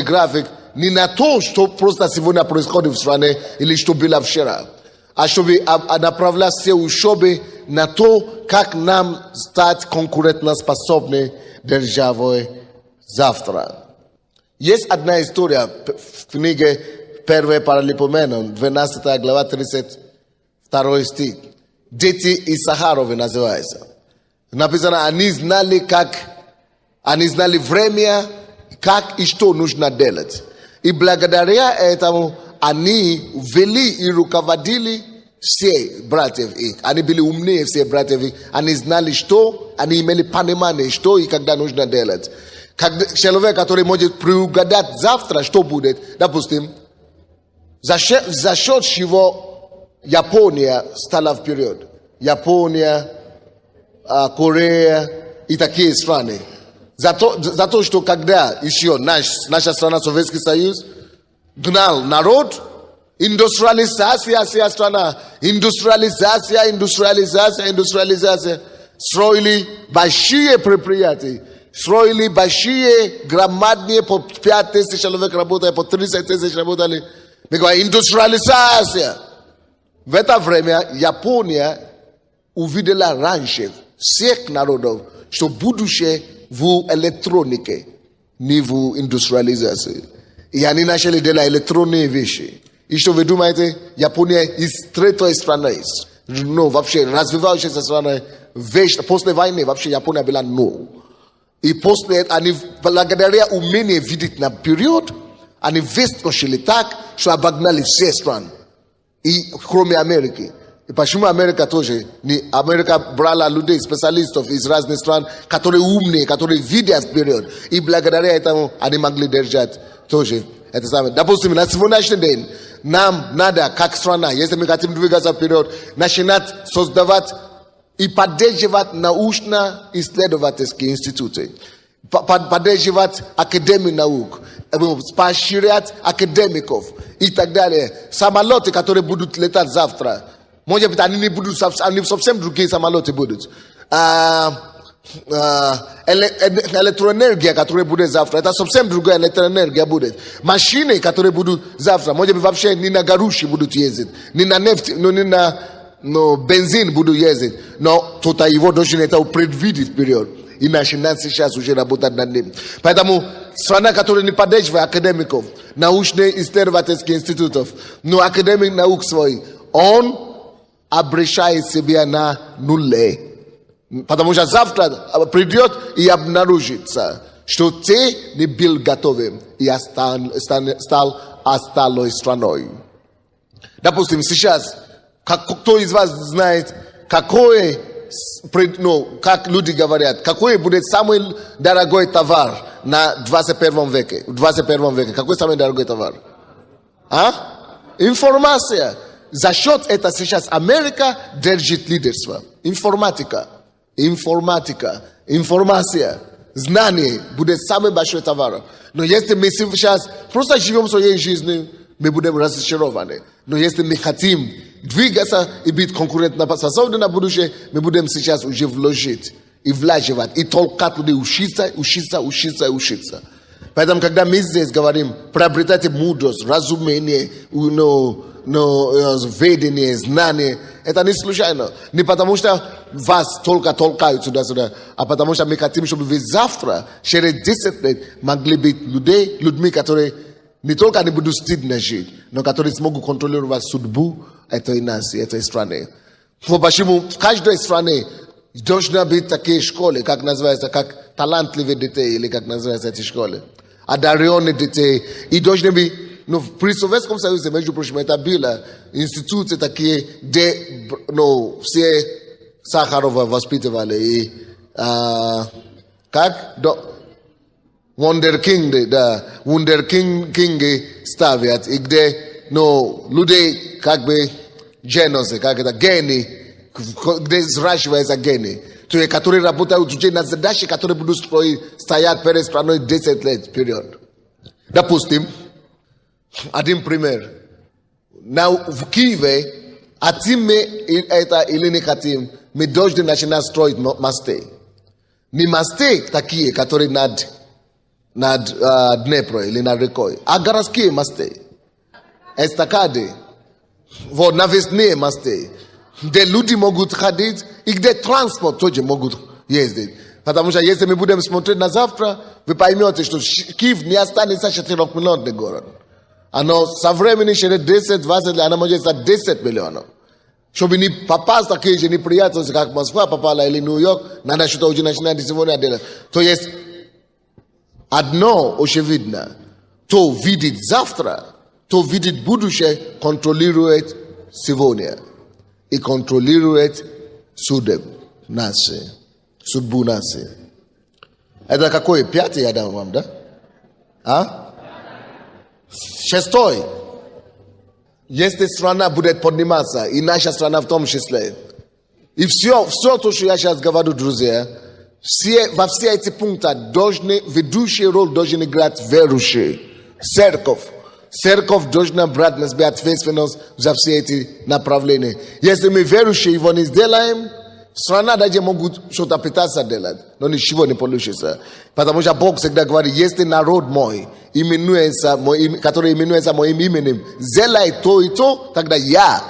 график не на то, что просто сегодня происходит в стране или что было вчера, а чтобы направлять все учебы на то, как нам стать конкурентоспособной державой завтра. Есть одна история в книге 1 Паралипоменон, 12 глава, 32 стих. Дети Исахаровы называется. Написано, они знали время, как и что нужно делать. И благодаря этому они вели и руководили все братьев их. Они были умнее всех братьев их. Они знали, что, они имели понимание, что и когда нужно делать. Как человек, который может предугадать завтра, что будет, допустим, за счет чего Япония стала вперед. Япония, Корея и такие страны. За то, что когда еще наша страна, Советский Союз, гнал народ, индустриализация вся страна, индустриализация, строили большие предприятия, строили большие, громадные, по 5 тысяч человек работали, по 30 тысяч работали. Мы говорим, индустриализация. В это время Япония увидела раньше всех народов, что будущее в электронике, не в индустриализации. И они начали делать электронные вещи. И что вы думаете, Япония из третьей страны, вообще развивающейся страны, после войны вообще Япония была И после, они благодаря умению видеть на период, они выстроили так, что обогнали все страны. И кроме Америки. И почему Америка тоже? Америка брала людей, специалистов из разных стран, которые умные, которые видят вперед. И благодаря этому они могли держать тоже это самое. Допустим, на сегодняшний день нам надо, как страна, если мы хотим двигаться вперед, начинать создавать и поддерживать научно-исследовательские институты, поддерживать академию наук, поощрять академиков и так далее. Самолеты, которые будут летать завтра, может быть, они не будут, они совсем другие самолеты будут. Электроэнергия, которая будет завтра, это совсем другая электроэнергия будет. Машины, которые будут завтра, может быть, вообще не на горючий будут ездить, не на нефть, но не на бензин будут ездить. Но кто-то его должен это предвидеть вперед. И наши нации сейчас уже работают над ним. Поэтому страна, которая не поддерживает академиков, научно-исследовательских институтов, но академик наук свой, он обращает себя на нуле. Потому что завтра придет и обнаружится, что ты не был готовым и стал осталой страной. Допустим, сейчас, кто из вас знает, как люди говорят, какой будет самый дорогой товар на 21 веке? В 21 веке. Какой самый дорогой товар? Информация. За счет этого сейчас Америка держит лидерство. Информация, знание будет самый большой товар. Но если мы сейчас просто живем своей жизнью, мы будем разочарованы. Но если мы хотим двигаться и быть конкурентоспособны на будущее, мы будем сейчас уже вложить и влаживать, и толкать людей учиться. Поэтому, когда мы здесь говорим, приобретайте мудрость, разумение, ведение, знание, это не случайно. Не потому что вас только толкают сюда-сюда, а потому что мы хотим, чтобы вы завтра, через 10 лет, могли быть людьми, которые не только не будут стыдно жить, но которые смогут контролировать судьбу этой нации, этой страны. Почему в каждой стране должны быть такие школы, как называется, как талантливые детей, или как называются эти школы, одаренные детей, и должны быть. Но при Советском Союзе, между прочим, это было институты такие, где все Сахарова воспитывали. И Вундеркинги ставят, и где люди как бы геносы, как это гены, где взращиваются гены, которые работают уже на задачи, которые будут стоять перед страной 10 лет вперед. Допустим, один пример. В Киеве, хотим мы это или не хотим, мы должны начинать строить мосты. Не мосты такие, которые над Днепрой или над рекой, а городские мосты. Эстакады. Вот навесные мосты. Где люди могут ходить и где транспорт тоже могут ездить. Потому что если мы будем смотреть на завтра, вы поймете, что Киев не останется 4-миллионный город. Оно со временем через 10-20 лет, оно может стать 10 миллионов. Чтобы не попасть в такие же неприятности, как Москва попала или Нью-Йорк, надо что-то уже начинать сегодня делать. То есть, одно очевидно, то видит завтра, то видит будущее, контролирует сегодня. И контролирует судьбу нации. Это какой? 5 я дам вам, да? 6. Если страна будет подниматься, и наша страна в том числе, и все то, что я сейчас говорю, друзья, во все эти пункты ведущую роль должен играть верующие. Церковь должна брать на себя ответственность за все эти направления. Если мы верующие его не сделаем, страна даже могут что-то пытаться делать, но ничего не получится. Потому что Бог всегда говорит, если народ мой, который именуется моим именем, сделает то и то, тогда я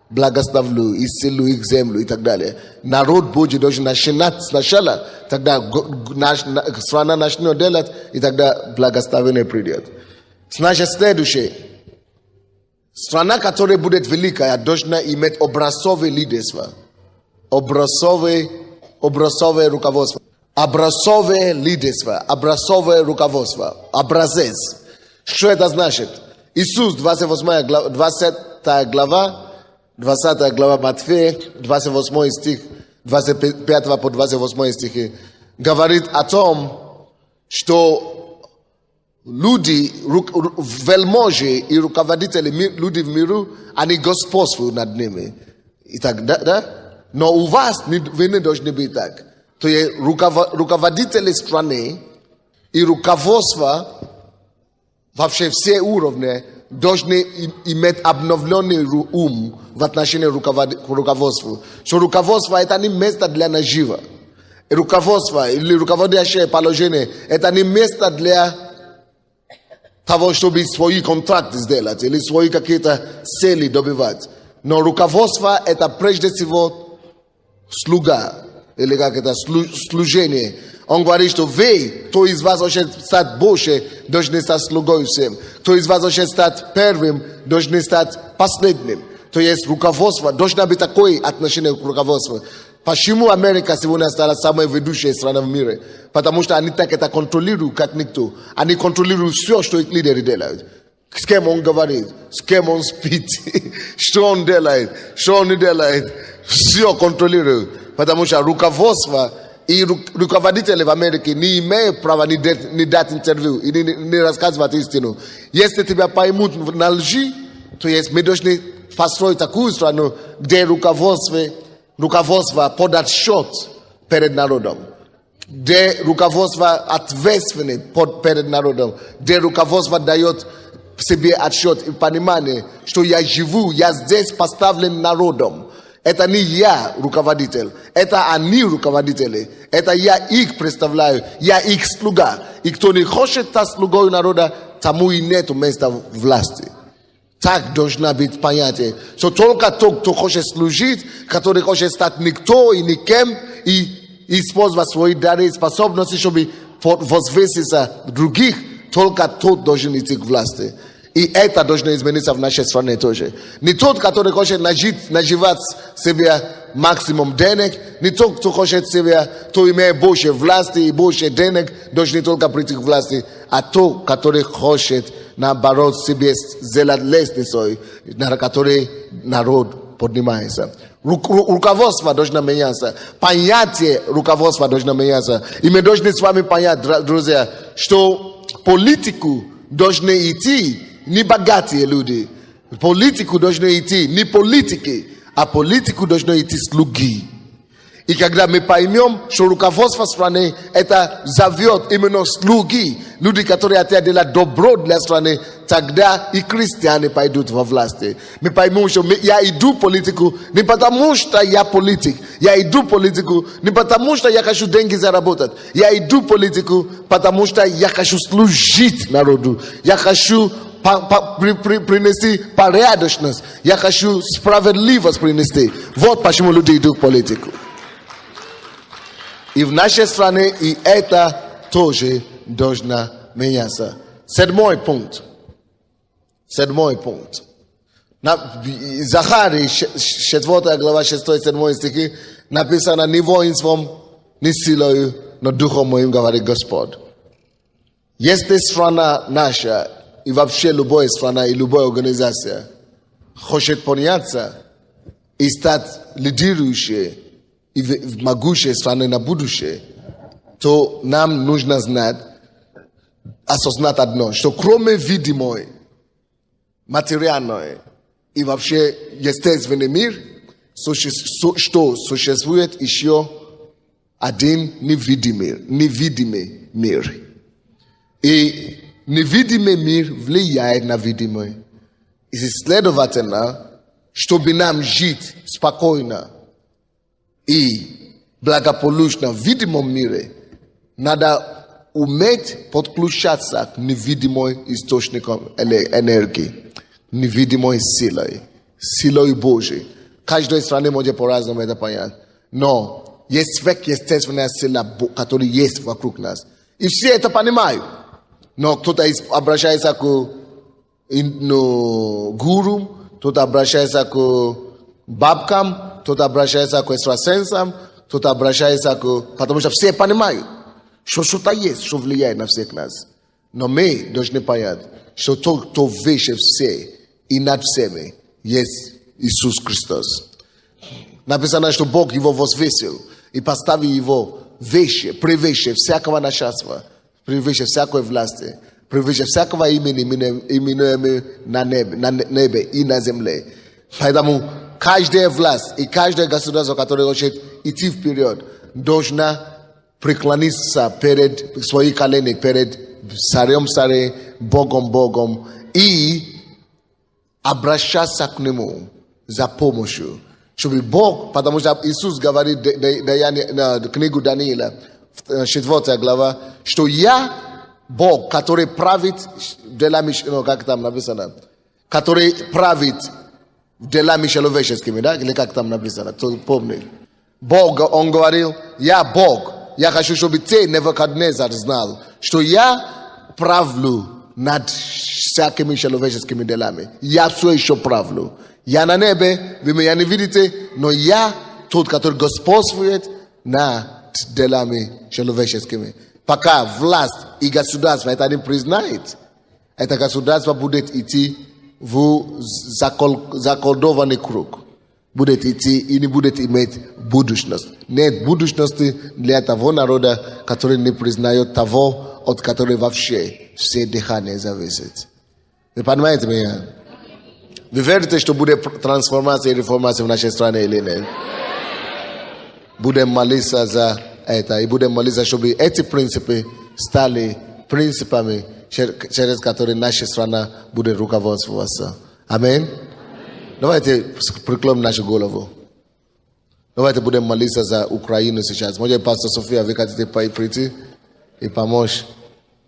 благословлю, исцелю их землю и так далее. Народ Божий должен начинать сначала, тогда страна начнет делать, и тогда благословение придет. Значит, следующее. Страна, которая будет великая, должна иметь образцовое лидерство. Образцовое руководство. Образцовое лидерство. Образцовое руководство. Образец. Что это значит? Иисус, 20 глава Матфея, 28 стих, 25 по 28 стихи, говорит о том, что люди, вельможи и руководители, люди в миру, они господствуют над ними. Итак, да? Но у вас вы не должны быть так. То есть руководители страны и руководство, вообще все уровни, должны иметь обновленный ум в отношении руководства. Что руководство это не место для нажива. Руководство или руководящее положение это не место для того, чтобы свои контракты сделать или свои какие-то цели добивать. Но руководство это прежде всего слуга или как это служение. Он говорит, что вы, кто из вас хочет стать больше, должны стать слугой всем. Кто из вас хочет стать первым, должны стать последним. То есть руководство, должно быть такое отношение к руководству. Почему Америка сегодня стала самой ведущей страной в мире? Потому что они так это контролируют, как никто. Они контролируют все, что их лидеры делают. С кем он говорит, с кем он спит, что он делает, что он не делает. Все контролируют. Потому что руководство и руководители в Америке не имеют права не дать интервью и не рассказывать истину. Если тебя поймут на лжи, то есть мы должны построить такую страну, где руководство подает счет перед народом, где руководство ответственное перед народом, где руководство дает себе отчет и понимание, что я живу, я здесь поставлен народом. Это не я руководитель, это они руководители. Это я их представляю, я их слуга. И кто не хочет стать слугой народа, тому и нету места власти. Так должна быть понятие. Что только тот, кто хочет служить, который хочет стать никто и никем, и использовать свои дары и способности, чтобы возвыситься других, только тот должен идти к власти. И это должно измениться в нашей стране тоже. Не тот, который хочет наживать себе максимум денег, не тот, кто хочет себе, кто имеет больше власти и больше денег, должен только прийти к власти, а тот, который хочет, наоборот, себе сделать лестницей, на которой народ поднимается. Руководство должно меняться. Понятие руководства должно меняться. И мы должны с вами понять, друзья, что политику должны идти не богатые люди. Политику должны идти не политики, а политику должны идти слуги. И когда мы поймем, что руководство страны это зовет именно слуги, люди, которые хотят делать добро для страны, тогда и христиане пойдут во власти. Мы поймем, что я иду в политику не потому, что я политик. Я иду в политику не потому, что я хочу деньги заработать. Я иду в политику, потому что я хочу служить народу. Я хочу принести порядочность. Я хочу справедливость принести. Вот почему люди идут в политику. И в нашей стране и это тоже должно меняться. Седьмой пункт. На Захарии, 4 глава, 6-7 стихи, написано: «Не воинством, не силою, но духом моим, говорит Господь». Если страна наша, и вообще любая страна, и любая организация хочет подняться и стать лидирующей, и могущей страны на будущее, то нам нужно знать, осознать одно, что кроме видимой, материальной и вообще естественный мир, что существует еще один невидимый мир. И невидимый мир влияет на видимый. И следовательно, чтобы нам жить спокойно и благополучно в видимом мире, надо уметь подключаться к невидимой источникам энергии, невидимой силой Божией. Каждой стране может по-разному это понять. Но есть сверхъестественная сила, которая есть вокруг нас. И все это понимают. Но кто-то обращается к гуру, кто-то обращается к бабкам, кто-то обращается к экстрасенсам, кто-то обращается потому что все понимают, что что-то есть, что влияет на всех нас. Но мы должны понять, что тот, кто выше все и над всеми, есть Иисус Христос. Написано, что Бог его возвысил и поставил его выше, превыше всякого начальства, превыше всякой власти, превыше всякого имени на небе и на земле. Поэтому каждая власть и каждое государство, которое хочет идти вперед, должна преклониться перед свои колени, перед царем царей, Богом и обращаться к Нему за помощью. Чтобы Бог, потому что Иисус говорит в книгу Даниила, 4 глава, что я Бог, который правит делами, как там написано, который правит делами человеческими, да, или как там написано, кто помнит. Бог, он говорил, я Бог, я хочу, чтобы ты, Навуходоносор, знал, что я правлю над всякими человеческими делами. Я все еще правлю. Я на небе, вы меня не видите, но я тот, который господствует над делами человеческими. Пока власть и государство это не признает, это государство будет идти в заколдованный круг. Будет идти и не будет иметь будущность. Нет будущности для того народа, который не признает того, от которого вообще все дыхание зависит. Вы понимаете меня? Вы верите, что будет трансформация и реформация в нашей стране или нет? Будем молиться за это. И будем молиться, чтобы эти принципы стали принципами, через которые наша страна будет руководствоваться. Аминь. Давайте преклоним нашу голову. Давайте будем молиться за Украину сейчас. Может, пастор София, вы хотите прийти и помочь?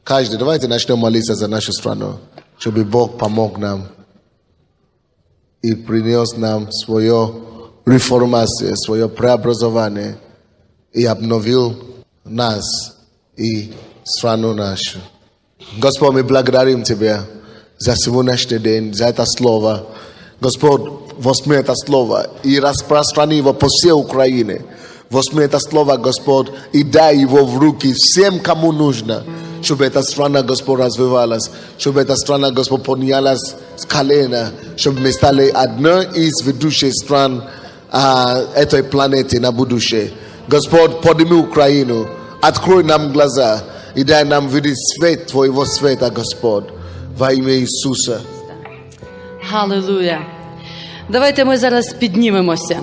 Каждый, давайте начнем молиться за нашу страну, чтобы Бог помог нам и принес нам свою реформацию, свое преобразование и обновил нас и страну нашу. Господь, мы благодарим Тебя за сегодняшний день, за это слово. Господь, возьми это слово и распространи его по всей Украине. Возьми это слово, Господь, и дай его в руки всем, кому нужно, чтобы эта страна, Господь, развивалась, чтобы эта страна, Господь, поднялась с колена, чтобы мы стали одной из ведущих стран этой планеты на будущее. Господь, подними Украину, открой нам глаза и дай нам видеть свет Твоего света, Господь, во имя Иисуса. Халилуя. Давайте ми зараз піднімемося.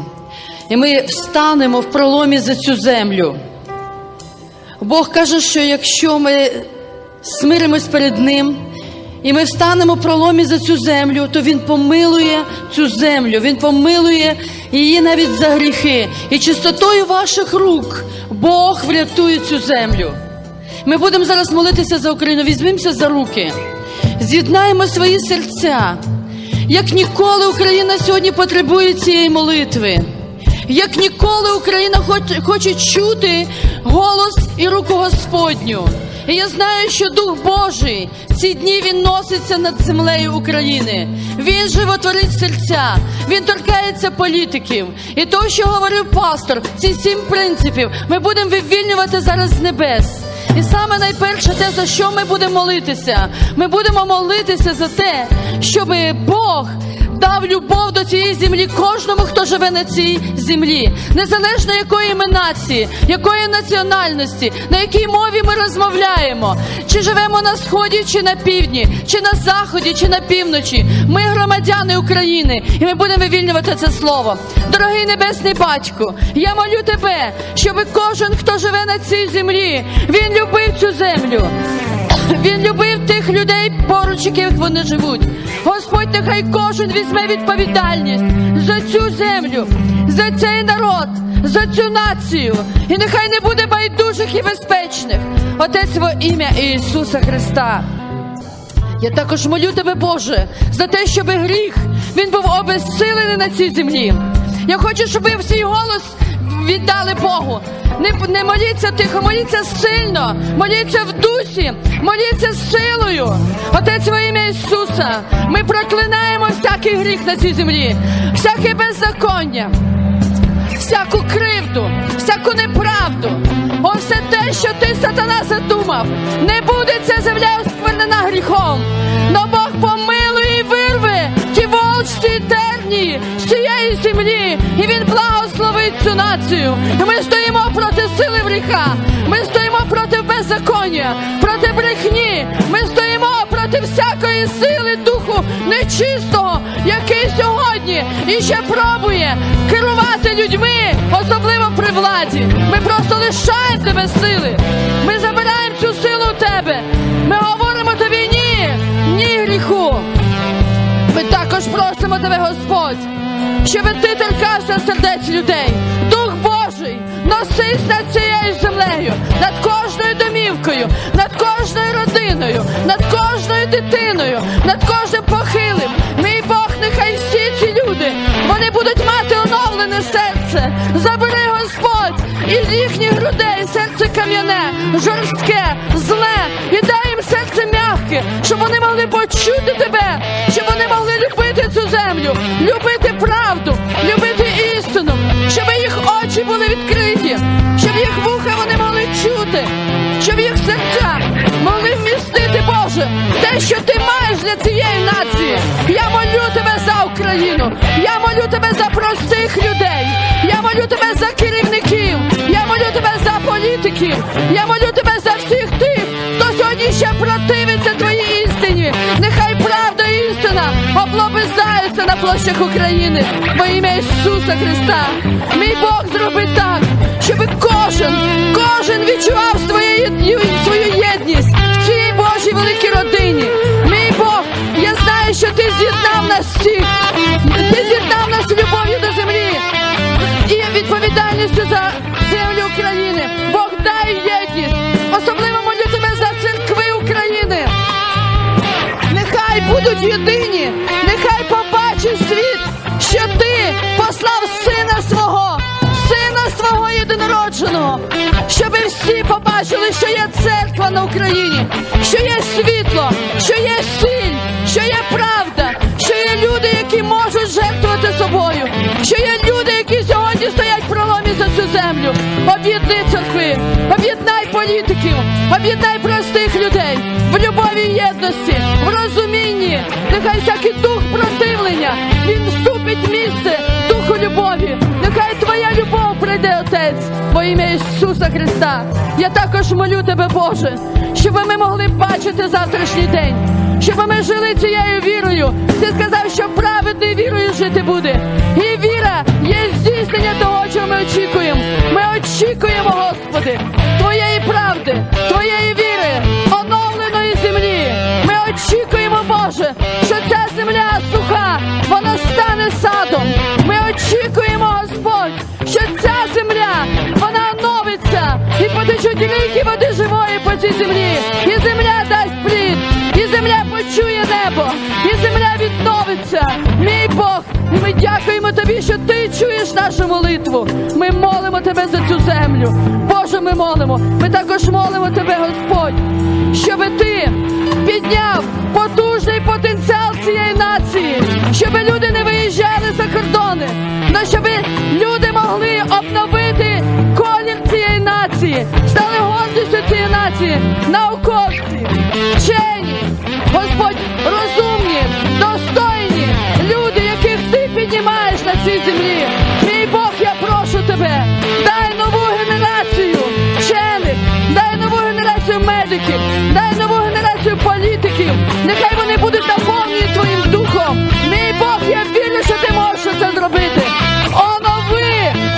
І ми встанемо в проломі за цю землю. Бог каже, що якщо ми смиримось перед Ним, і ми встанемо в проломі за цю землю, то Він помилує цю землю. Він помилує її навіть за гріхи. І чистотою ваших рук Бог врятує цю землю. Ми будемо зараз молитися за Україну. Візьмімося за руки. З'єднаємо свої серця. Як ніколи Україна сьогодні потребує цієї молитви. Як ніколи Україна хоче чути голос і руку Господню. І я знаю, що Дух Божий в ці дні Він носиться над землею України. Він животворить серця, Він торкається політиків. І то, що говорив пастор, ці 7 принципів ми будемо вивільнювати зараз з небес. І саме найперше те, за що ми будемо молитися. Ми будемо молитися за те, щоб Бог дав любов до цієї землі кожному, хто живе на цій землі. Незалежно якої ми нації, якої національності, на якій мові ми розмовляємо. Чи живемо на сході, чи на півдні, чи на заході, чи на півночі. Ми громадяни України, і ми будемо вивільнювати це слово. Дорогий Небесний Батько, я молю Тебе, щоб кожен, хто живе на цій землі, він любив цю землю. Він любив тих людей, поруч яких вони живуть. Господь, нехай кожен візьме відповідальність за цю землю, за цей народ, за цю націю. І нехай не буде байдужих і безпечних. Отець, во ім'я Ісуса Христа. Я також молю Тебе, Боже, за те, щоб гріх, він був обезсилений на цій землі. Я хочу, щоб ви всій голос віддали Богу. Не моліться тихо, моліться сильно, моліться в дусі, моліться з силою. Отець, во ім'я Ісуса, ми проклинаємо всякий гріх на цій землі, всяке беззаконня, всяку кривду, всяку неправду. Ось все те, що ти, сатана, задумав. Не буде ця земля осквернена гріхом. Но Бог помилує і вирве ті волчці терні з цієї землі. І Він благословить цю націю. І ми стоїмо проти сили гріха. Ми стоїмо проти беззаконня, проти брехні. Ми стоїмо проти проти всякої сили духу нечистого, який сьогодні іще пробує керувати людьми, особливо при владі. Ми просто лишаємо тебе сили. Ми забираємо цю силу у тебе. Ми говоримо тобі ні, ні гріху. Ми також просимо тебе, Господь, щоб ти торкався сердець людей. Дух Божий, носись над цією землею, над кожною домівкою, над кожною родиною, над кожною дитиною, над кожним похилим. Мій Бог, нехай всі ці люди, вони будуть мати оновлене серце. Забери, Господь, із їхніх грудей серце кам'яне, жорстке, зле, і дай їм серце м'яке, щоб вони могли почути тебе, щоб вони могли любити цю землю, любити правду, любити істину, щоб їх очі були відкриті, щоб їх вуха вони могли чути, щоб їх серця могли вмістити, Боже, те, що ти маєш для цієї нації. Я молю тебе за Україну, я молю тебе за простих людей, я молю тебе за керівників, я молю тебе за політиків, я молю тебе за всіх тих, хто сьогодні ще противиться твоїй істині. Нехай правда і істина облобизаються на площах України во ім'я Ісуса Христа. Мій Бог, зроби так, щоб кожен відчував свою єдність в цій Божій великій родині. Мій Бог, я знаю, що ти з'єднав нас всіх, ти з'єднав нас любов'ю до землі і відповідальністю за землю України. Бог, дай єдність. Особливо молю тебе за церкви України. Нехай будуть єдині, нехай побачить світ, що ти послав Сина свого єдинородженого, щоб всі побачили, що є церква на Україні, що є світло, що є сіль, що є правда, що є люди, які можуть жертвувати собою, що є люди, які сьогодні стоять в проломі за цю землю. Об'єднай церкви, об'єднай політиків, об'єднай простих людей в любові і єдності, в розумінні. Нехай всякий дух противлення, він вступить в місце духу любові. Нехай твоя любов прийде, Отець, во ім'я Ісуса Христа. Я також молю тебе, Боже, щоб ми могли бачити завтрашній день, щоб ми жили цією вірою. Ти сказав, що праведний вірою жити буде. І віра є здійснення того, чого ми очікуємо. Ми очікуємо, Господи, Твоєї правди, Твоєї віри, оновленої землі. Ми очікуємо, Боже, що ця земля суха, вона стане садом. Ми очікуємо, Господь, що ця земля, вона оновиться, і потечуть ріки води живої по цій землі. І земля дасть плід, і земля почує небо, і земля відновиться. Мій Бог, і ми дякуємо Тобі, що Ти чуєш нашу молитву. Ми молимо Тебе за цю землю. Боже, ми молимо. Ми також молимо Тебе, Господь, щоб Ти підняв потужний потенціал цієї нації, щоб люди не виїжджали за кордони, але щоб люди могли обновити колір цієї нації, стали гордістю цієї нації, науковці, вчені, Господь, розумні, достойні люди, яких Ти піднімаєш на цій землі. Мій Бог, я прошу Тебе, дай нову генерацію вчених, дай нову генерацію медиків, дай нову генерацію політиків. Нехай вони будуть наповнені Твоїм духом. Мій Бог, я вірю, що Ти можеш це зробити.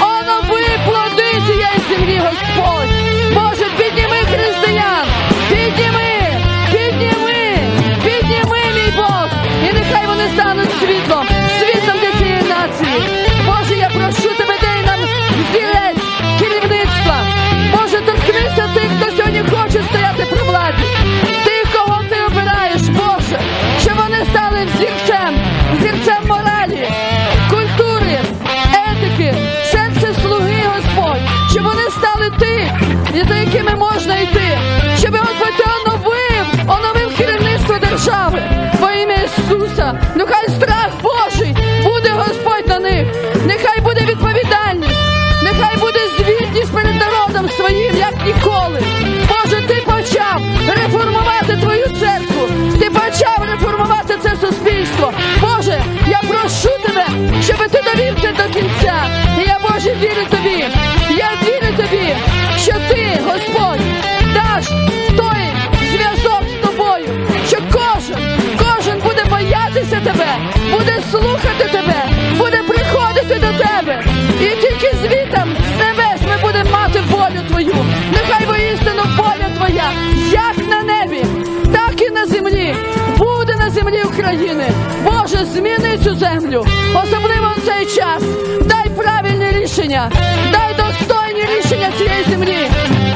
Онови плоди цієї землі, Господь. Боже, підніми християн, підніми, мій Бог. І нехай вони стануть світлом для цієї нації. Боже, я прошу Тебе, дай нам взірець керівництва. Боже, торкнися тих, хто сьогодні хоче стояти при владі. Тих, кого Ти обираєш, Боже, щоб вони стали взірцем моралі, культури, етики, серце слуги, Господь. Щоб вони стали ті, за якими можна йти. Щоб, Господь, Ти оновив керівництво держави во ім'я Ісуса. Нехай страх Божий буде, Господь, на них. Нехай буде відповідальність. Нехай буде звітність перед народом своїм, як ніколи. Боже, Ти почав реформувати Твою церкву. Ти почав реформувати це суспільство. Боже, я прошу Тебе, щоб Ти довів це до кінця. І я, Боже, вірю Тобі. Я вірю Тобі, що Ти, Господь, даш той зв'язок з Тобою, що кожен землю. Особливо в цей час. Дай правильні рішення, дай достойні рішення цієї землі.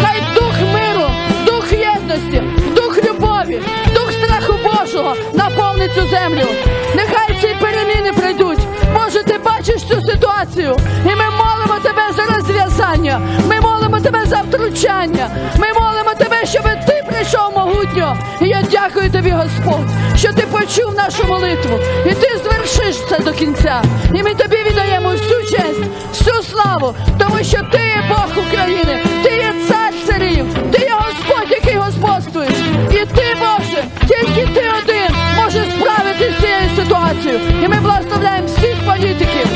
Хай дух миру, дух єдності, дух любові, дух страху Божого наповнить цю землю. Нехай ці переміни прийдуть. Боже, ти бачиш цю ситуацію. І ми молимо тебе за розв'язання. Ми молимо тебе за втручання. Ми молимо тебе, щоб ти прийшов могутньо. І я дякую тобі, Господь, що ти почув нашу молитву. І ти звершиш це до кінця. І ми тобі віддаємо всю честь, всю славу, тому що ти є Бог України. Ти є цар царів. Ти є Господь, який господствуєш. І ти, Боже, тільки ти один можеш справитися з цією ситуацією. І ми благословляємо всіх політиків,